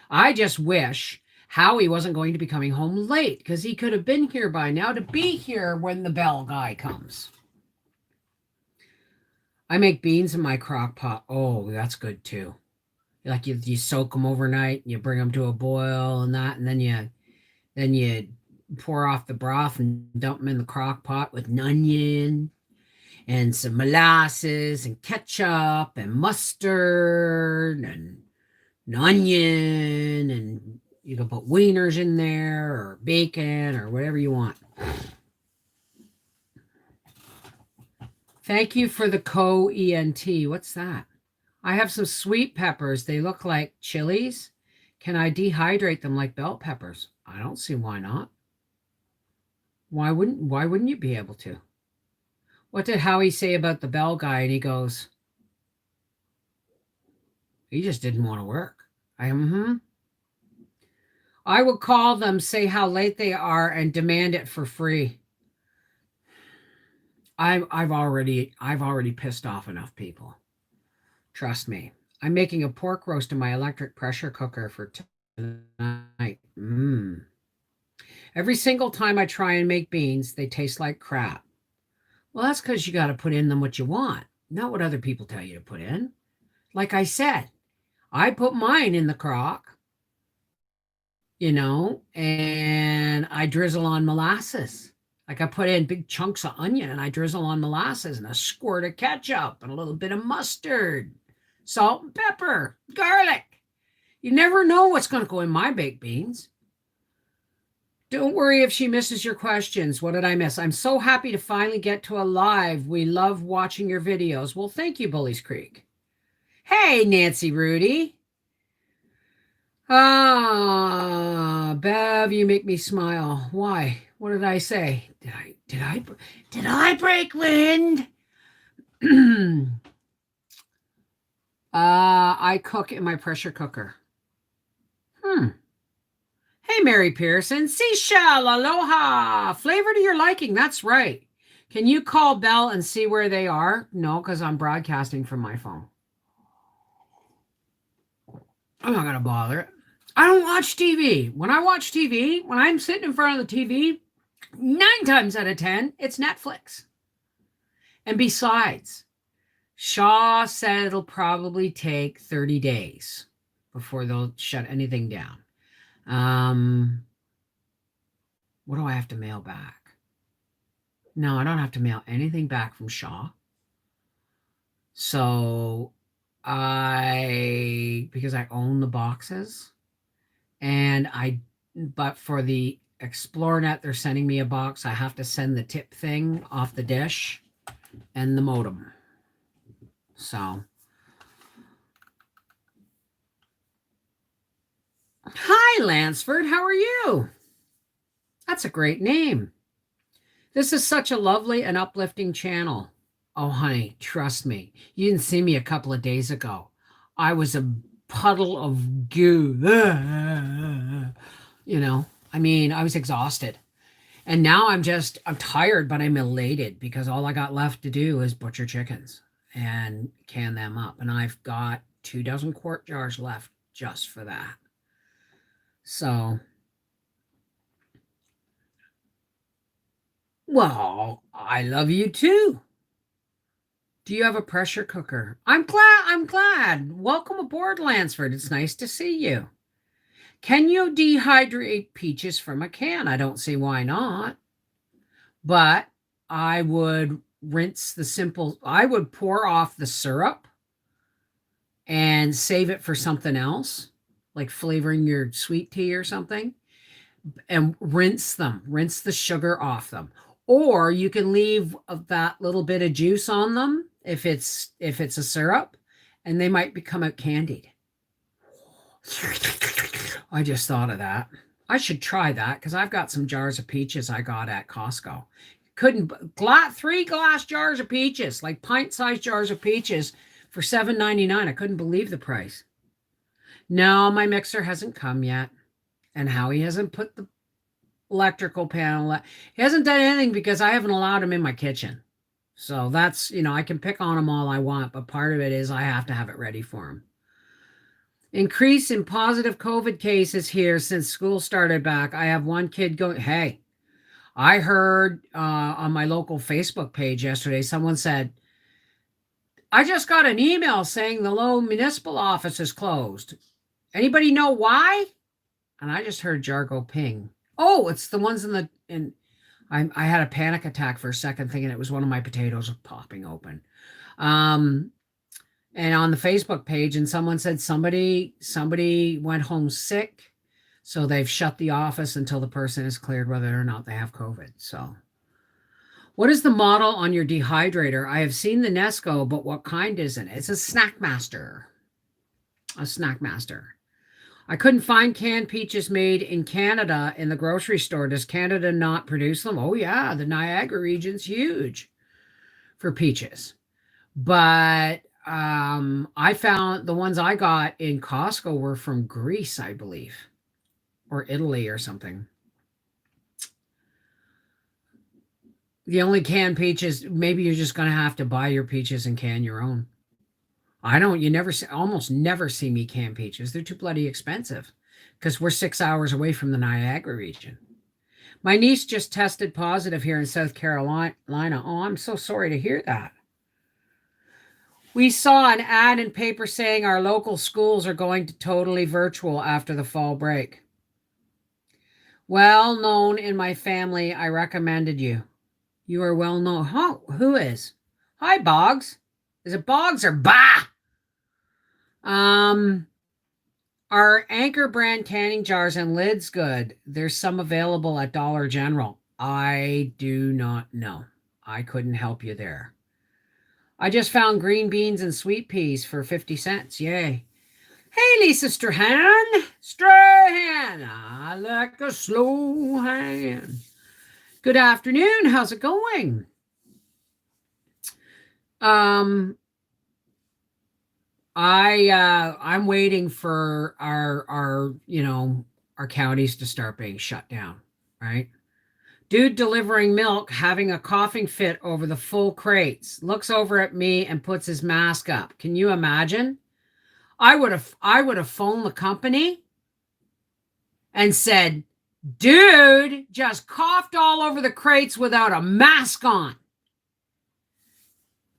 I just wish Howie wasn't going to be coming home late because he could have been here by now to be here when the bell guy comes. I make beans in my crock pot. Oh, that's good too. Like you soak them overnight, you bring them to a boil and that, and then you pour off the broth and dump them in the crock pot with an onion and some molasses and ketchup and mustard and an onion, and you can put wieners in there or bacon or whatever you want. Thank you for the co-ENT. What's that? I have some sweet peppers. They look like chilies. Can I dehydrate them like bell peppers? I don't see why not. Why wouldn't you be able to? What did Howie say about the bell guy? And he goes, he just didn't want to work. I will call them, say how late they are, and demand it for free. I've already pissed off enough people. Trust me. I'm making a pork roast in my electric pressure cooker for tonight. Every single time I try and make beans, they taste like crap. Well, that's because you got to put in them what you want, not what other people tell you to put in. Like I said, I put mine in the crock, and I drizzle on molasses. Like I put in big chunks of onion and I drizzle on molasses and a squirt of ketchup and a little bit of mustard, salt and pepper, garlic. You never know what's going to go in my baked beans. Don't worry if she misses your questions. What did I miss? I'm so happy to finally get to a live. We love watching your videos. Well, thank you, Bullies Creek. Hey, Nancy Rudy. Bev, you make me smile. Why? What did I say? Did I break wind? I cook in my pressure cooker. Hey, Mary Pearson. Seashell, aloha. Flavor to your liking. That's right. Can you call Bell and see where they are? No, because I'm broadcasting from my phone. I'm not going to bother. I don't watch TV. When I watch TV, when I'm sitting in front of the TV, 9 times out of 10, it's Netflix. And besides, Shaw said it'll probably take 30 days before they'll shut anything down. What do I have to mail back? No, I don't have to mail anything back from Shaw. So because I own the boxes, but for the ExploreNet, they're sending me a box. I have to send the tip thing off the dish and the modem. So, hi, Lansford. How are you? That's a great name. This is such a lovely and uplifting channel. Oh, honey, trust me. You didn't see me a couple of days ago. I was a puddle of goo. I was exhausted. And now I'm tired, but I'm elated because all I got left to do is butcher chickens and can them up. And I've got 24 quart jars left just for that. So, well, I love you too. Do you have a pressure cooker? I'm glad. Welcome aboard, Lansford. It's nice to see you. Can you dehydrate peaches from a can? I don't see why not. But I would I would pour off the syrup and save it for something else, like flavoring your sweet tea or something, and rinse the sugar off them. Or you can leave that little bit of juice on them if it's a syrup, and they might become candied. I just thought of that. I should try that because I've got some jars of peaches I got at Costco. 3 glass jars of peaches, like pint-sized jars of peaches for $7.99. I couldn't believe the price. No, my mixer hasn't come yet. And Howie hasn't put the electrical panel. He hasn't done anything because I haven't allowed him in my kitchen. So that's, I can pick on him all I want, but part of it is I have to have it ready for him. Increase in positive COVID cases here since school started back. I have one kid going, hey, I heard on my local Facebook page yesterday, someone said, I just got an email saying the Low municipal office is closed. Anybody know why? And I just heard jar go ping. Oh, it's the ones I had a panic attack for a second thinking it was one of my potatoes popping open. And on the Facebook page, and someone said somebody went home sick, so they've shut the office until the person is cleared whether or not they have COVID. So, what is the model on your dehydrator? I have seen the Nesco, but what kind is it? It's a Snackmaster. A Snackmaster. I couldn't find canned peaches made in Canada in the grocery store. Does Canada not produce them? Oh, yeah, the Niagara region's huge for peaches. But I found the ones I got in Costco were from Greece, I believe, or Italy or something. The only canned peaches, maybe you're just going to have to buy your peaches and can your own. Almost never see me can peaches. They're too bloody expensive because we're 6 hours away from the Niagara region. My niece just tested positive here in South Carolina. Oh, I'm so sorry to hear that. We saw an ad in paper saying our local schools are going to totally virtual after the fall break. Well known in my family, I recommended you. You are well known. Who is? Hi, Boggs. Is it Boggs or Bah? Are Anchor brand canning jars and lids good? There's some available at Dollar General. I do not know. I couldn't help you there. I just found green beans and sweet peas for 50 cents. Yay. Hey, Lisa Strahan. I like a slow hand. Good afternoon. How's it going? I'm waiting for our counties to start being shut down, right? Dude delivering milk having a coughing fit over the full crates, looks over at me and puts his mask up. Can you imagine? I would have phoned the company and said, dude just coughed all over the crates without a mask on.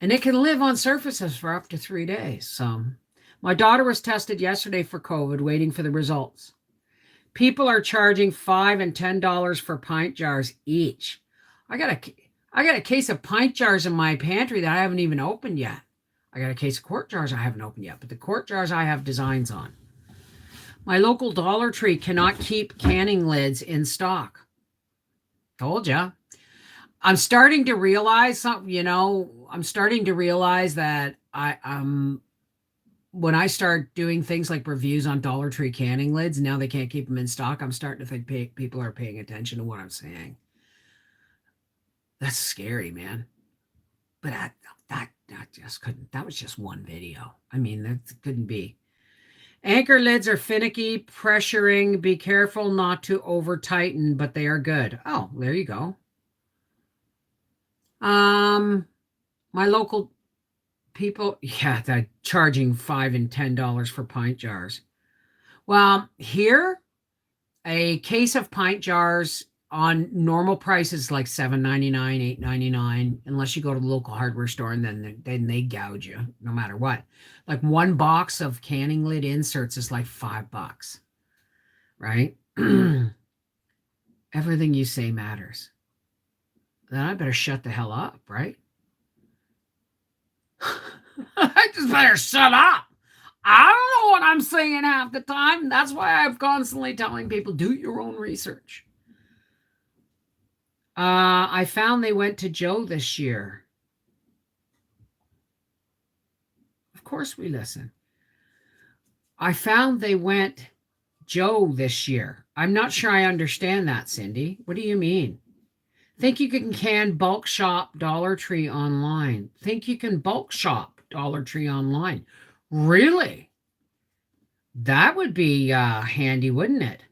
And it can live on surfaces for up to 3 days. So my daughter was tested yesterday for COVID, waiting for the results. People are charging $5 and $10 for pint jars each. I got a case of pint jars in my pantry that I haven't even opened yet. I got a case of quart jars I haven't opened yet, but the quart jars I have designs on. My local Dollar Tree cannot keep canning lids in stock. Told ya. I'm starting to realize something, I'm starting to realize that when I start doing things like reviews on Dollar Tree canning lids, now they can't keep them in stock. I'm starting to think people are paying attention to what I'm saying. That's scary, man. But that just couldn't. That was just one video. I mean, that couldn't be. Anchor lids are finicky, pressuring. Be careful not to over tighten, but they are good. Oh, there you go. My local people, they're charging $5 and $10 for pint jars. Well, here, a case of pint jars on normal prices like $7.99, $8.99, unless you go to the local hardware store, and then they gouge you no matter what. Like one box of canning lid inserts is like $5, right? Everything you say matters. Then I better shut the hell up, right? I just better shut up. I don't know what I'm saying half the time. That's why I'm constantly telling people, do your own research. I found they went to Joe this year. Of course we listen. I found they went Joe this year. I'm not sure I understand that, Cindy. What do you mean? Think you can bulk shop Dollar Tree online. Think you can bulk shop Dollar Tree online. Really? That would be handy, wouldn't it?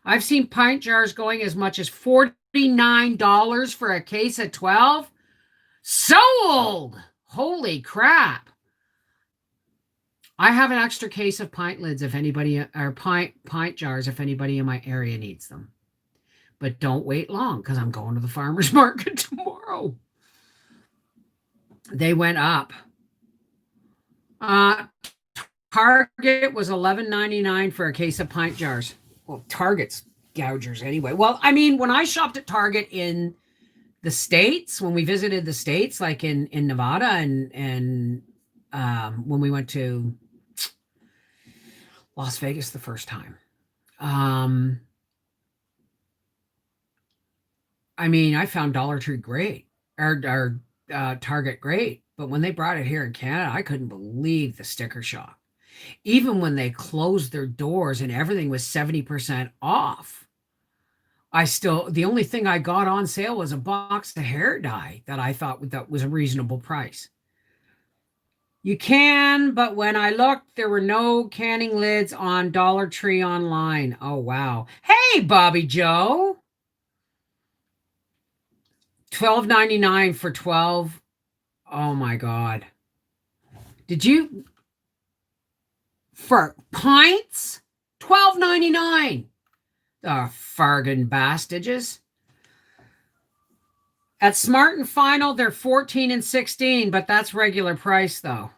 I've seen pint jars going as much as $49 for a case of 12. Sold! Holy crap. I have an extra case of pint lids if anybody, or pint jars if anybody in my area needs them. But don't wait long because I'm going to the farmer's market tomorrow. They went up. Target was $11.99 for a case of pint jars. Well, Target's gougers anyway. Well, I mean, when I shopped at Target in the States, when we visited the States, like in Nevada, and when we went to Las Vegas the first time, I mean, I found Dollar Tree great, or Target great, but when they brought it here in Canada, I couldn't believe the sticker shock. Even when they closed their doors and everything was 70% off, the only thing I got on sale was a box of hair dye that I thought that was a reasonable price. You can, but when I looked, there were no canning lids on Dollar Tree online. Oh, wow. Hey, Bobby Joe. $12.99 for 12. Oh, my God. Did you... For pints? $12.99. The fargan bastages. At Smart and Final, they're $14 and $16, but that's regular price, though.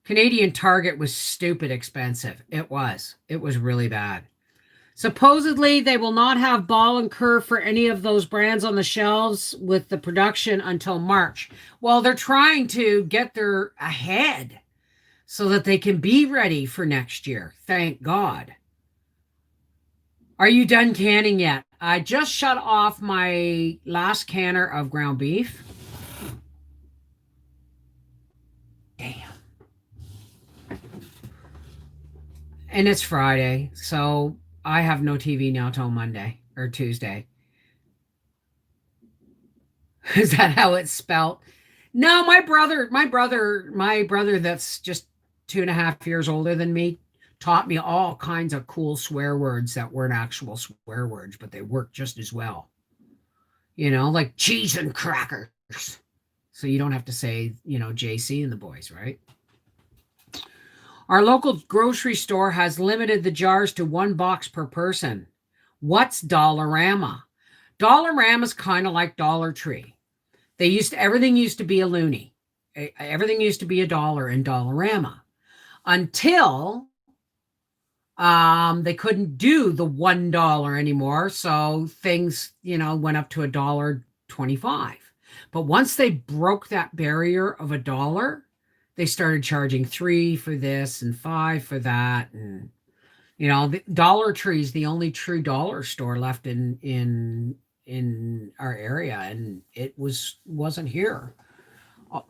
Canadian Target was stupid expensive. It was. It was really bad. Supposedly, they will not have Ball and Curve for any of those brands on the shelves with the production until March. Well, they're trying to get their ahead so that they can be ready for next year. Thank God. Are you done canning yet? I just shut off my last canner of ground beef. Damn. And it's Friday, so I have no TV now till Monday or Tuesday. Is that how it's spelt? No, my brother that's just 2.5 years older than me taught me all kinds of cool swear words that weren't actual swear words, but they work just as well. Like cheese and crackers. So you don't have to say, JC and the boys, right? Our local grocery store has limited the jars to 1 box per person. What's Dollarama? Dollarama's kind of like Dollar Tree. Everything used to be a loonie. Everything used to be $1 in Dollarama until they couldn't do the $1 anymore. So things, went up to $1.25. But once they broke that barrier of $1, they started charging 3 for this and 5 for that. And, the Dollar Tree is the only true dollar store left in our area. And it wasn't here.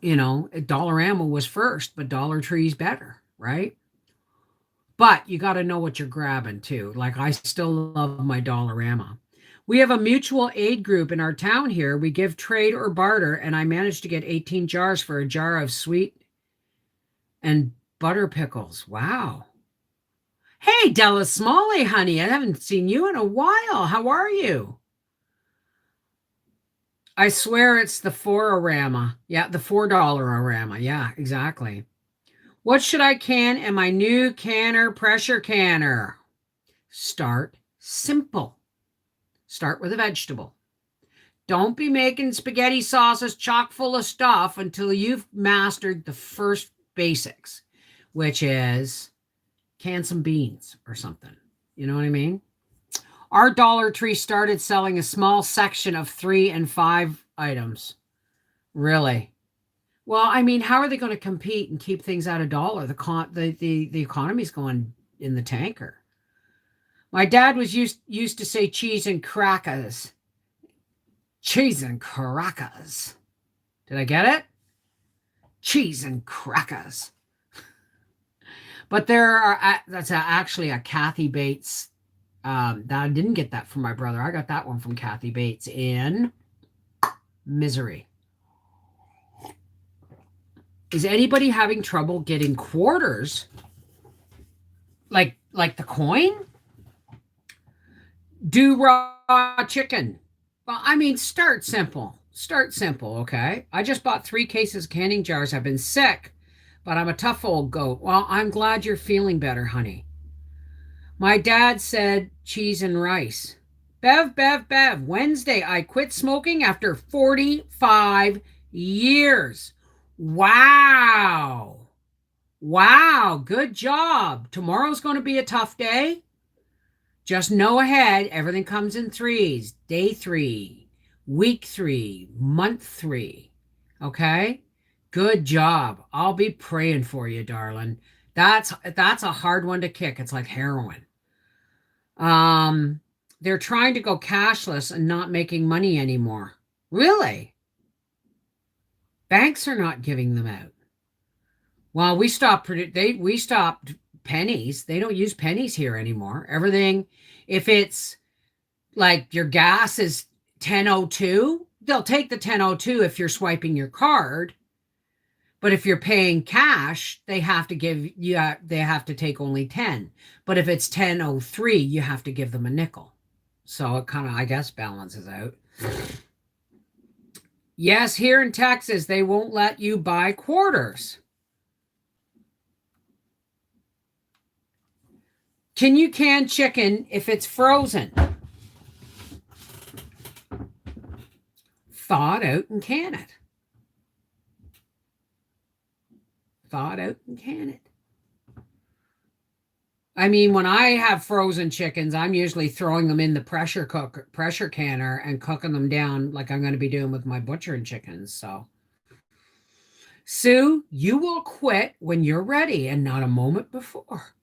Dollarama was first, but Dollar Tree's better, right? But you got to know what you're grabbing too. Like I still love my Dollarama. We have a mutual aid group in our town here. We give trade or barter, and I managed to get 18 jars for a jar of sweet and butter pickles. Wow. Hey, Della Smalley, honey. I haven't seen you in a while. How are you? I swear it's the $4-orama. Yeah, the $4-orama. Yeah, exactly. What should I can in my new canner pressure canner? Start simple. Start with a vegetable. Don't be making spaghetti sauces chock full of stuff until you've mastered the first basics, which is can some beans or something. You know what I mean? Our Dollar Tree started selling a small section of 3 and 5 items. Really? Well, I mean, how are they going to compete and keep things at $1? The economy's going in the tanker. My dad was used to say cheese and crackers. Cheese and crackers. Did I get it? Cheese and crackers. But that's actually a Kathy Bates. That I didn't get that from my brother. I got that one from Kathy Bates in Misery. Is anybody having trouble getting quarters? Like the coin? Do raw chicken. Well, I mean, start simple. Start simple, okay? I just bought 3 cases of canning jars. I've been sick, but I'm a tough old goat. Well, I'm glad you're feeling better, honey. My dad said cheese and rice. Bev. Wednesday, I quit smoking after 45 years. Wow. Good job. Tomorrow's going to be a tough day. Just know ahead, everything comes in 3s. Day 3, week 3, month 3. Okay? Good job. I'll be praying for you, darling. That's a hard one to kick. It's like heroin. They're trying to go cashless and not making money anymore. Really? Banks are not giving them out. Well, we stopped pennies. They don't use pennies here anymore. Everything, if it's like your gas is 10.02, they'll take the 10.02 if you're swiping your card. But if you're paying cash, they have to take only 10. But if it's 10.03, you have to give them a nickel. So it kind of, I guess, balances out. Yes, here in Texas, they won't let you buy quarters. Can you can chicken if it's frozen? Thaw it out and can it. Thaw it out and can it. I mean, when I have frozen chickens, I'm usually throwing them in the pressure canner and cooking them down like I'm going to be doing with my butchering chickens. So, Sue, you will quit when you're ready and not a moment before.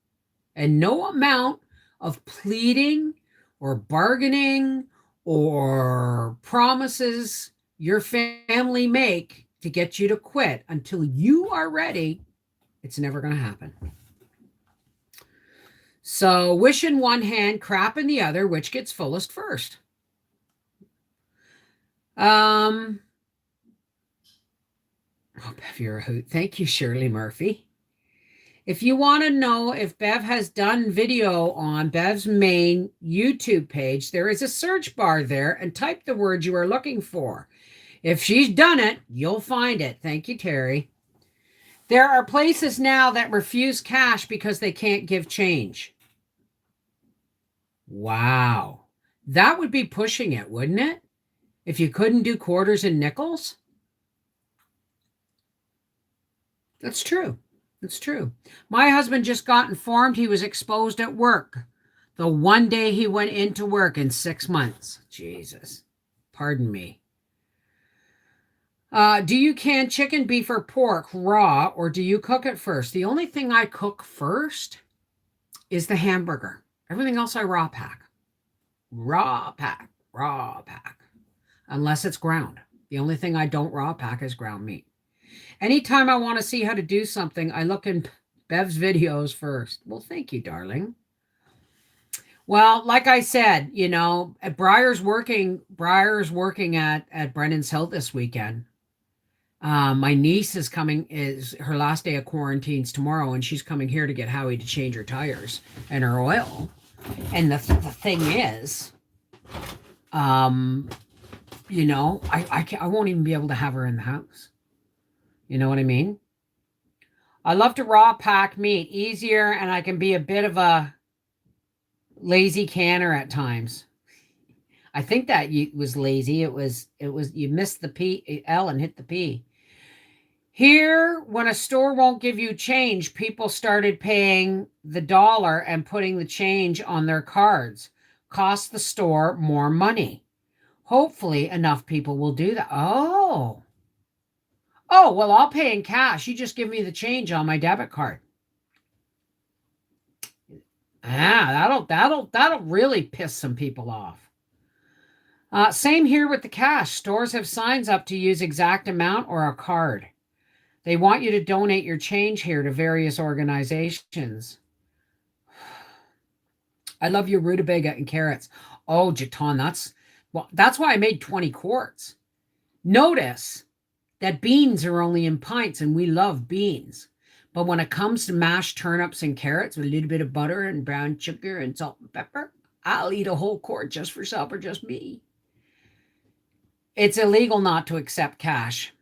And no amount of pleading or bargaining or promises your family make to get you to quit until you are ready, it's never going to happen. So wish in one hand, crap in the other, which gets fullest first. Oh, Bev, you're a hoot. Thank you, Shirley Murphy. If you want to know if Bev has done video on Bev's main YouTube page, there is a search bar there and type the word you are looking for. If she's done it, you'll find it. Thank you, Terry. There are places now that refuse cash because they can't give change. Wow. That would be pushing it, wouldn't it? If you couldn't do quarters and nickels? That's true. That's true. My husband just got informed he was exposed at work. The one day he went into work in 6 months. Jesus. Pardon me. Do you can chicken, beef, or pork raw, or do you cook it first? The only thing I cook first is the hamburger. Everything else I raw pack. Raw pack. Raw pack. Unless it's ground. The only thing I don't raw pack is ground meat. Anytime I want to see how to do something, I look in Bev's videos first. Well, thank you, darling. Well, like I said, Briar's working at Brennan's Hill this weekend. My niece is her last day of quarantines tomorrow, and she's coming here to get Howie to change her tires and her oil. And the thing is, I won't even be able to have her in the house. You know what I mean? I love to raw pack meat, easier, and I can be a bit of a lazy canner at times. I think that was lazy. It was you missed the P L and hit the P. Here, when a store won't give you change, people started paying the dollar and putting the change on their cards. Cost the store more money. Hopefully, enough people will do that. Oh, well, I'll pay in cash. You just give me the change on my debit card. That'll really piss some people off. Same here with the cash. Stores have signs up to use exact amount or a card. They want you to donate your change here to various organizations. I love your rutabaga and carrots. Oh, Jaton, that's why I made 20 quarts. Notice that beans are only in pints, and we love beans. But when it comes to mashed turnips and carrots with a little bit of butter and brown sugar and salt and pepper, I'll eat a whole quart just for supper, just me. It's illegal not to accept cash.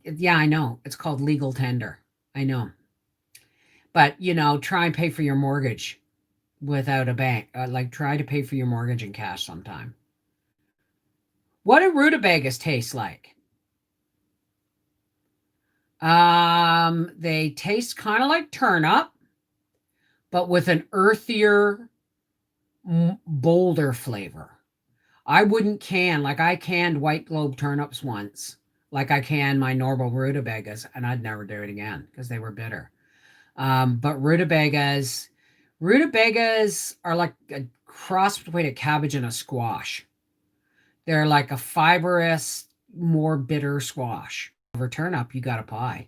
Yeah, I know. It's called legal tender. I know. But, try and pay for your mortgage without a bank. Try to pay for your mortgage in cash sometime. What do rutabagas taste like? They taste kind of like turnip, but with an earthier, bolder flavor. I wouldn't can, I canned white globe turnips once, like I can my normal rutabagas, and I'd never do it again because they were bitter. But rutabagas are like a cross between a cabbage and a squash. They're like a fibrous, more bitter squash. Over turnip, you got a pie.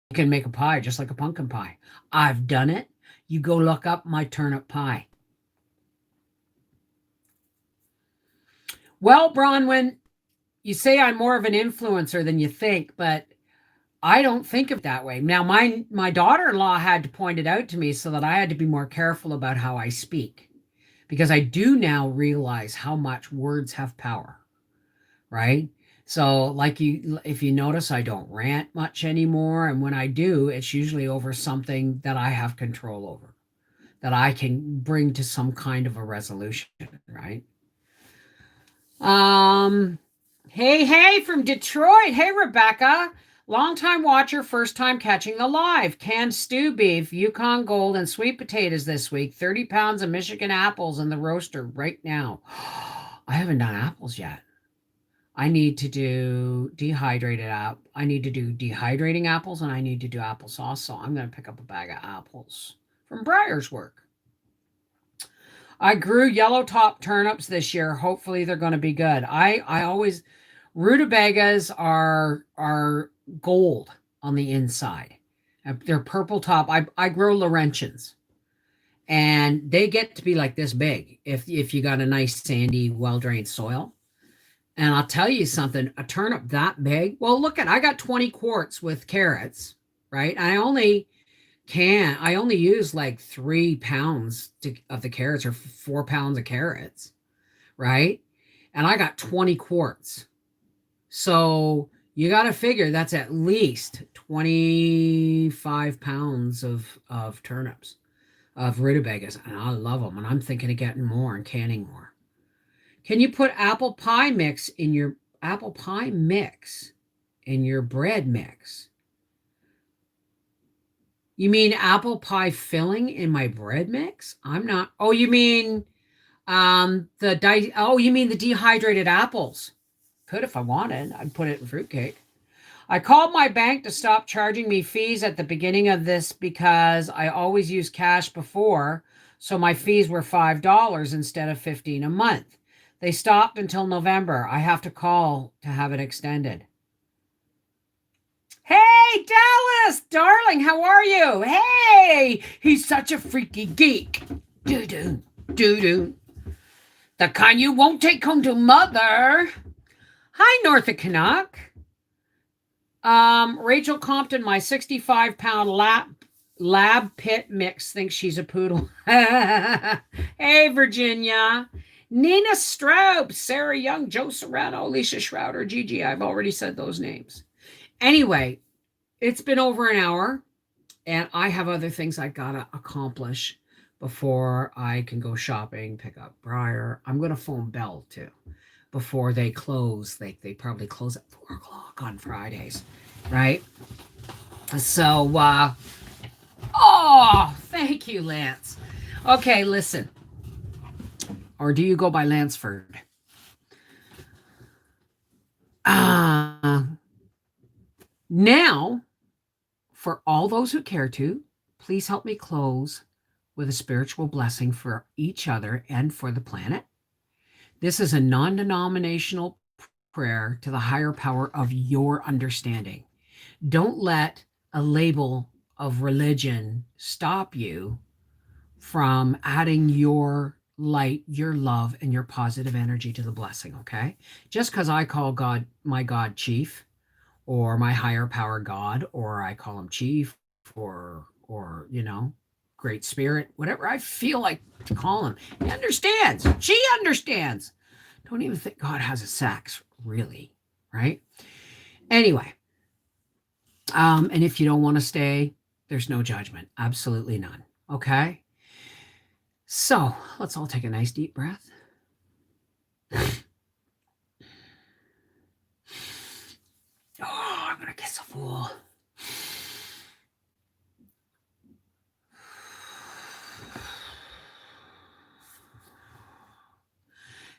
You can make a pie just like a pumpkin pie. I've done it. You go look up my turnip pie. Well, Bronwyn, you say I'm more of an influencer than you think, but I don't think of it that way. Now, my daughter-in-law had to point it out to me so that I had to be more careful about how I speak, because I do now realize how much words have power, right? So, if you notice, I don't rant much anymore, and when I do, it's usually over something that I have control over, that I can bring to some kind of a resolution, right? Hey, from Detroit. Hey, Rebecca. Longtime watcher, first time catching the live. Canned stew beef, Yukon Gold, and sweet potatoes this week. 30 pounds of Michigan apples in the roaster right now. I haven't done apples yet. I need to do I need to do dehydrating apples, and I need to do applesauce. So I'm going to pick up a bag of apples from Briar's work. I grew yellow top turnips this year. Hopefully they're going to be good. I always rutabagas are gold on the inside. They're purple top. I grow Laurentians, and they get to be like this big if you got a nice sandy, well-drained soil. And I'll tell you something, a turnip that big. Well, I got 20 quarts with carrots, right? I only use like 3 pounds of the carrots, or 4 pounds of carrots, right? And I got 20 quarts. So you got to figure that's at least 25 pounds of turnips, of rutabagas. And I love them. And I'm thinking of getting more and canning more. Can you put apple pie mix in your bread mix? You mean apple pie filling in my bread mix? I'm not. Oh, you mean you mean the dehydrated apples? Could if I wanted. I'd put it in fruitcake. I called my bank to stop charging me fees at the beginning of this because I always use cash before, so my fees were $5 instead of 15 a month. They stopped until November. I have to call to have it extended. Hey, Dallas, darling, how are you? Hey, he's such a freaky geek. Doo-doo, doo-doo. The kind you won't take home to mother. Hi, Northa Canuck. Rachel Compton, my 65-pound lab pit mix, thinks she's a poodle. Hey, Virginia. Nina Straub, Sarah Young, Joe Serrano, Alicia Schrouder, Gigi. I've already said those names. Anyway, it's been over an hour, and I have other things I gotta accomplish before I can go shopping, pick up Briar. I'm gonna phone Belle too before they close. They probably close at 4 o'clock on Fridays, right? So, thank you, Lance. Okay, listen. Or do you go by Lansford? Now, for all those who care to, please help me close with a spiritual blessing for each other and for the planet. This is a non-denominational prayer to the higher power of your understanding. Don't let a label of religion stop you from adding your light, your love, and your positive energy to the blessing, okay? Just because I call God my God Chief, or my higher power God, or I call him Chief, or Great Spirit, whatever I feel like to call him. He understands. She understands. Don't even think God has a sex, really, right? Anyway, and if you don't want to stay, there's no judgment. Absolutely none. Okay? So let's all take a nice deep breath. Oh, I'm going to kiss a fool.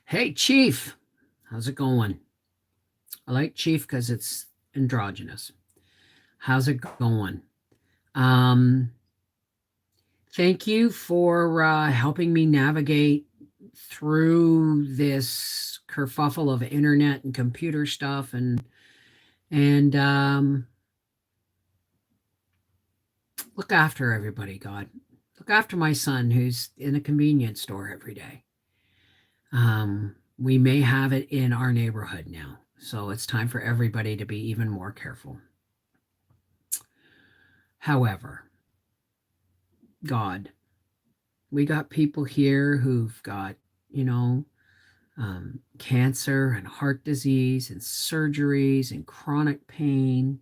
Hey, Chief. How's it going? I like Chief because it's androgynous. How's it going? Thank you for helping me navigate through this kerfuffle of internet and computer stuff and look after everybody, God. Look after my son who's in a convenience store every day. We may have it in our neighborhood now, so it's time for everybody to be even more careful. However, God, we got people here who've got, cancer and heart disease and surgeries and chronic pain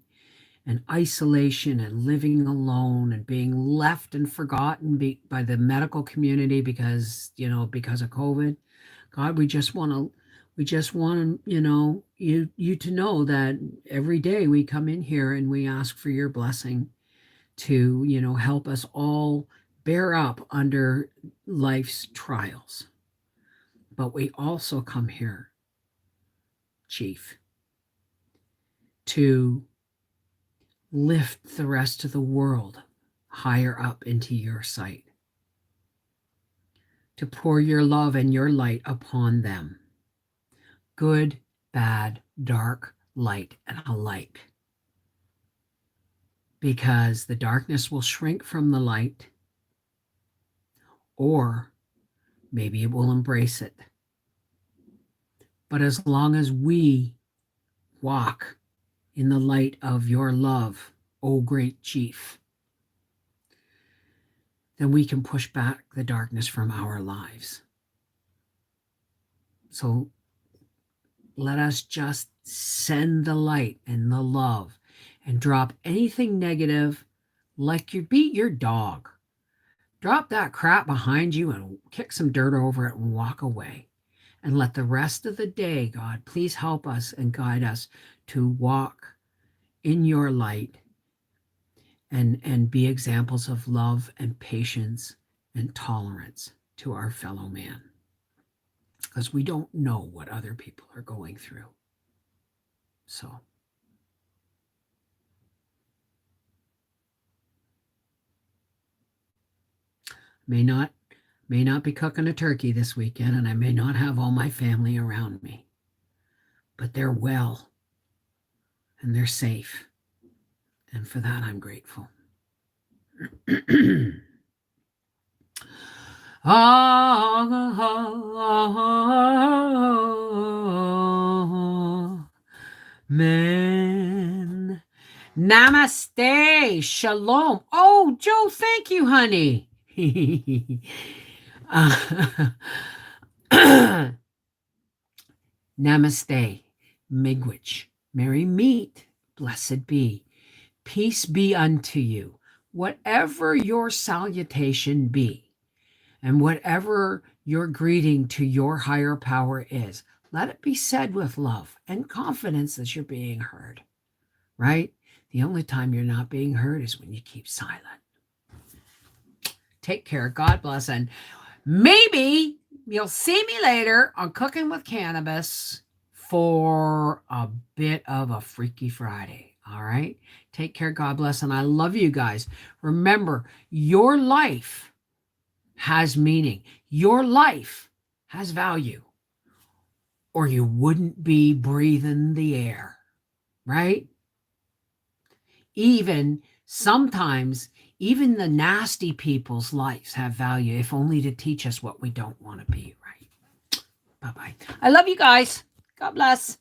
and isolation and living alone and being left and forgotten by the medical community because of COVID. God, we just want you to know that every day we come in here and we ask for your blessing to help us all bear up under life's trials. But we also come here, Chief, to lift the rest of the world higher up into your sight, to pour your love and your light upon them, good, bad, dark, light, and alike, because the darkness will shrink from the light, or maybe it will embrace it. But as long as we walk in the light of your love, O great Chief, then we can push back the darkness from our lives. So let us just send the light and the love and drop anything negative, like you beat your dog. Drop that crap behind you and kick some dirt over it and walk away. And let the rest of the day, God, please help us and guide us to walk in your light and be examples of love and patience and tolerance to our fellow man, because we don't know what other people are going through. So may not be cooking a turkey this weekend, and I may not have all my family around me, but they're well and they're safe, and for that I'm grateful. Amen. Namaste. Shalom. Oh, Joe, thank you, honey. Namaste. Miigwech. Merry meet. Blessed be. Peace be unto you. Whatever your salutation be, and whatever your greeting to your higher power is, let it be said with love and confidence that you're being heard, right? The only time you're not being heard is when you keep silent. Take care. God bless. And maybe you'll see me later on Cooking with Cannabis for a bit of a Freaky Friday. All right. Take care. God bless. And I love you guys. Remember, your life has meaning. Your life has value, or you wouldn't be breathing the air, right? Sometimes even the nasty people's lives have value, if only to teach us what we don't want to be, right? Bye-bye. I love you guys. God bless.